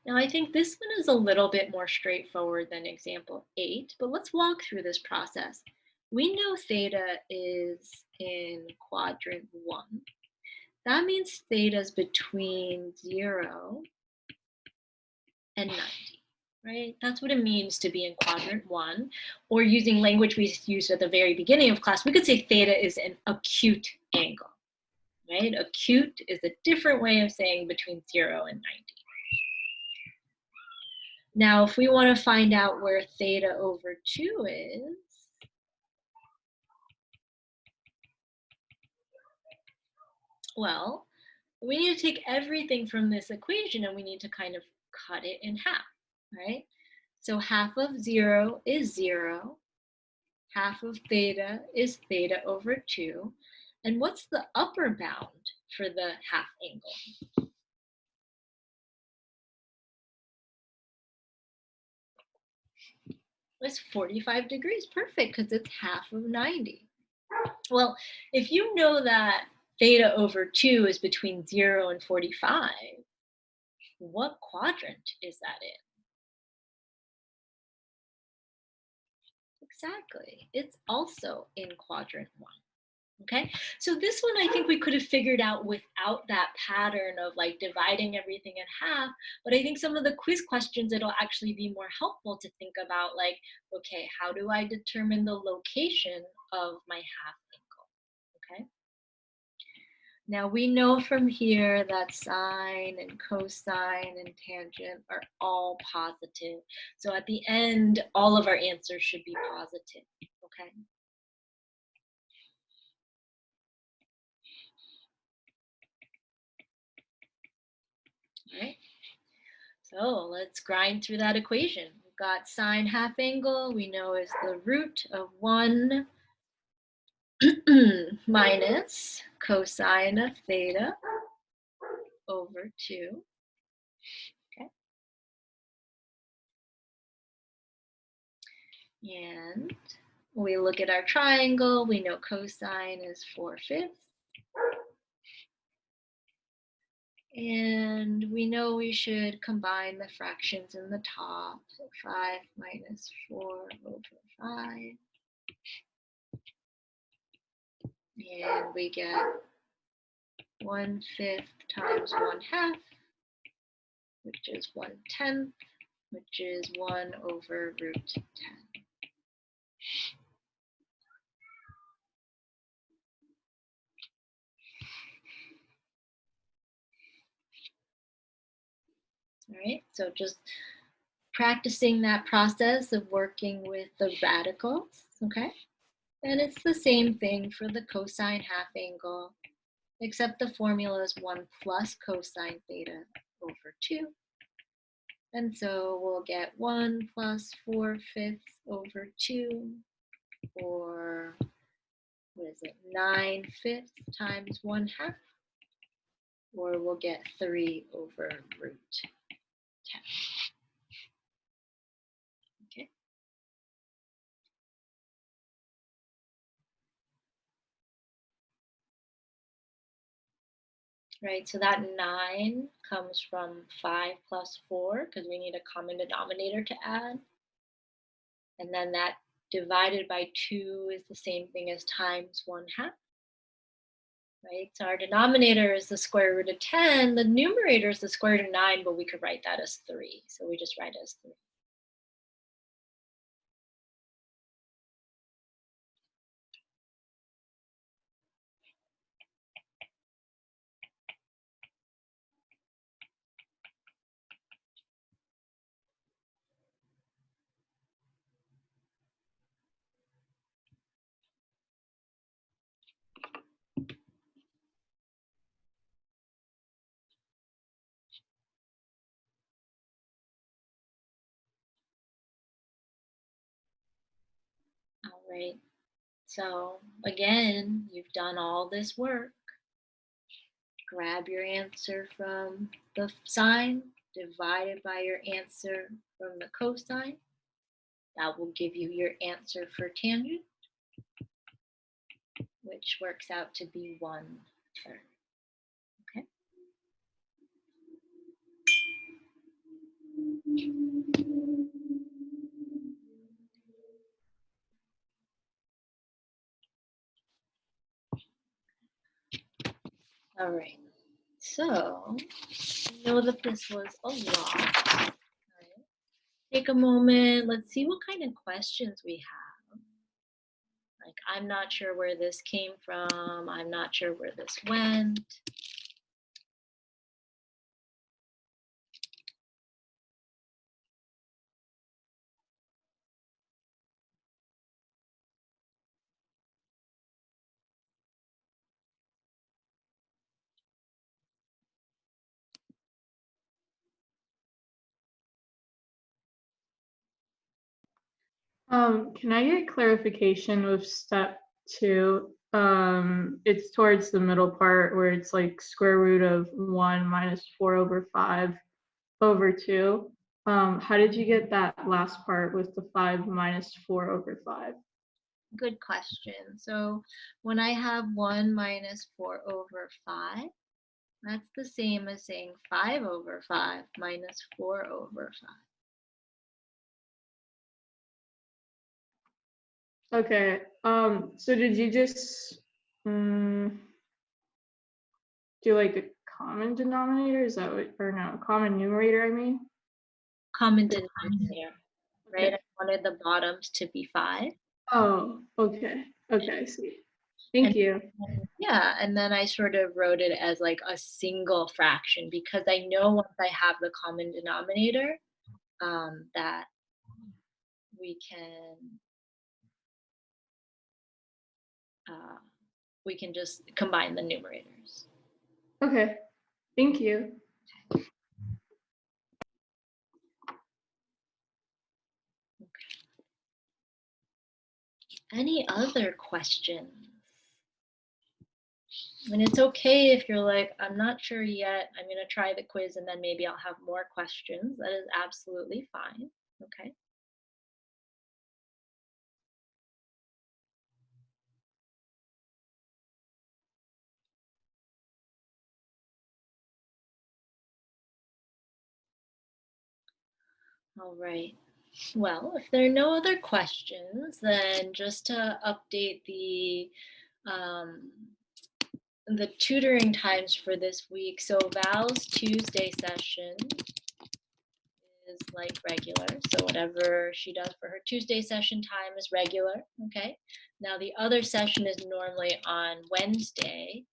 Now I think this one is a little bit more straightforward than example 8, but let's walk through this process. We know theta is in quadrant 1. That means theta is between 0 and 90, right? That's what it means to be in quadrant 1. Or using language we used at the very beginning of class, we could say theta is an acute angle, right? Acute is a different way of saying between 0 and 90. Now, if we want to find out where theta over 2 is, well, we need to take everything from this equation and we need to kind of cut it in half, right? So half of 0 is 0. Half of theta is theta over 2. And what's the upper bound for the half angle? It's 45 degrees. Perfect, because it's half of 90. Well, if you know that theta over 2 is between 0 and 45, what quadrant is that in? Exactly. It's also in quadrant 1. Okay, so this one I think we could have figured out without that pattern of like dividing everything in half, but I think some of the quiz questions, it'll actually be more helpful to think about like, okay, how do I determine the location of my half angle? Okay. Now we know from here that sine and cosine and tangent are all positive. So at the end, all of our answers should be positive, okay? All right, so let's grind through that equation. We've got sine half angle, we know is the root of 1 minus cosine of theta over 2. Okay. And we look at our triangle, we know cosine is 4/5. And we know we should combine the fractions in the top. So 5 minus 4 over 5. And we get 1/5 times 1/2, which is 1/10, which is 1 over root 10. All right, so just practicing that process of working with the radicals, okay? And it's the same thing for the cosine half angle, except the formula is 1 plus cosine theta over 2. And so we'll get 1 plus 4/5 over 2, or what is it, 9/5 times 1/2, or we'll get 3 over root 10. Okay. Right, so that 9 comes from 5 plus 4 because we need a common denominator to add. And then that divided by 2 is the same thing as times 1/2. Right, so our denominator is the square root of 10. The numerator is the square root of 9, but we could write that as 3. So we just write it as 3. All right, so again, you've done all this work. Grab your answer from the sine, divided by your answer from the cosine. That will give you your answer for tangent, which works out to be 1/3. Okay. All right. So I know that this was a lot. All right. Take a moment. Let's see what kind of questions we have. Like, I'm not sure where this came from. I'm not sure where this went. Can I get clarification with step 2? It's towards the middle part where it's like square root of 1 minus 4 over 5 over 2. How did you get that last part with the 5 minus 4 over 5? Good question. So when I have 1 minus 4 over 5, that's the same as saying 5 over 5 minus 4 over 5. Okay, so did you just do like a common denominator? Is that what, or no, common numerator, I mean? Common denominator, right? Okay. I wanted the bottoms to be 5. Oh, okay. Okay, I see. Thank you. Yeah, and then I sort of wrote it as like a single fraction because I know once I have the common denominator, that we can just combine the numerators. Okay. Thank you. Any other questions? And it's okay if you're like, I'm not sure yet. I'm going to try the quiz and then maybe I'll have more questions. That is absolutely fine. Okay. All right. Well, if there are no other questions, then just to update the tutoring times for this week. So Val's Tuesday session is like regular. So whatever she does for her Tuesday session time is regular. Okay. Now the other session is normally on Wednesday.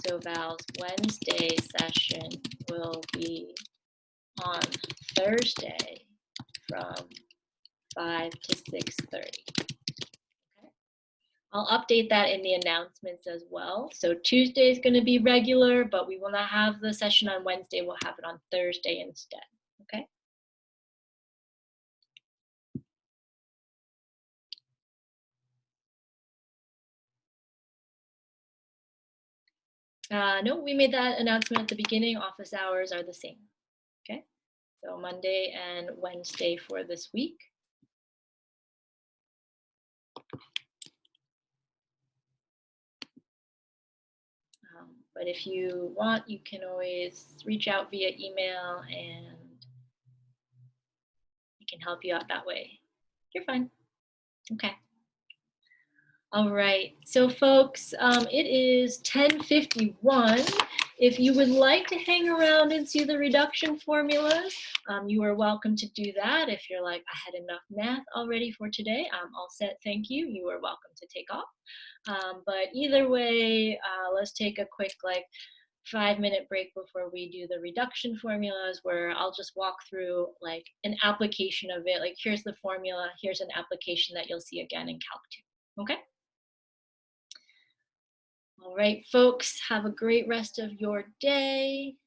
So Val's Wednesday session will be on Thursday from 5 to 6:30. Okay. I'll update that in the announcements as well. So Tuesday is going to be regular, but we will not have the session on Wednesday. We'll have it on Thursday instead. Okay. No, we made that announcement at the beginning. Office hours are the same. Okay. So Monday and Wednesday for this week. But if you want, you can always reach out via email and we can help you out that way. You're fine. Okay. All right, so folks, it is 10:51. If you would like to hang around and see the reduction formulas, you are welcome to do that. If you're like, I had enough math already for today, I'm all set, thank you, you are welcome to take off. But either way, let's take a quick 5-minute break before we do the reduction formulas, where I'll just walk through like an application of it. Like, here's the formula, here's an application that you'll see again in Calc 2. Okay? All right, folks, have a great rest of your day.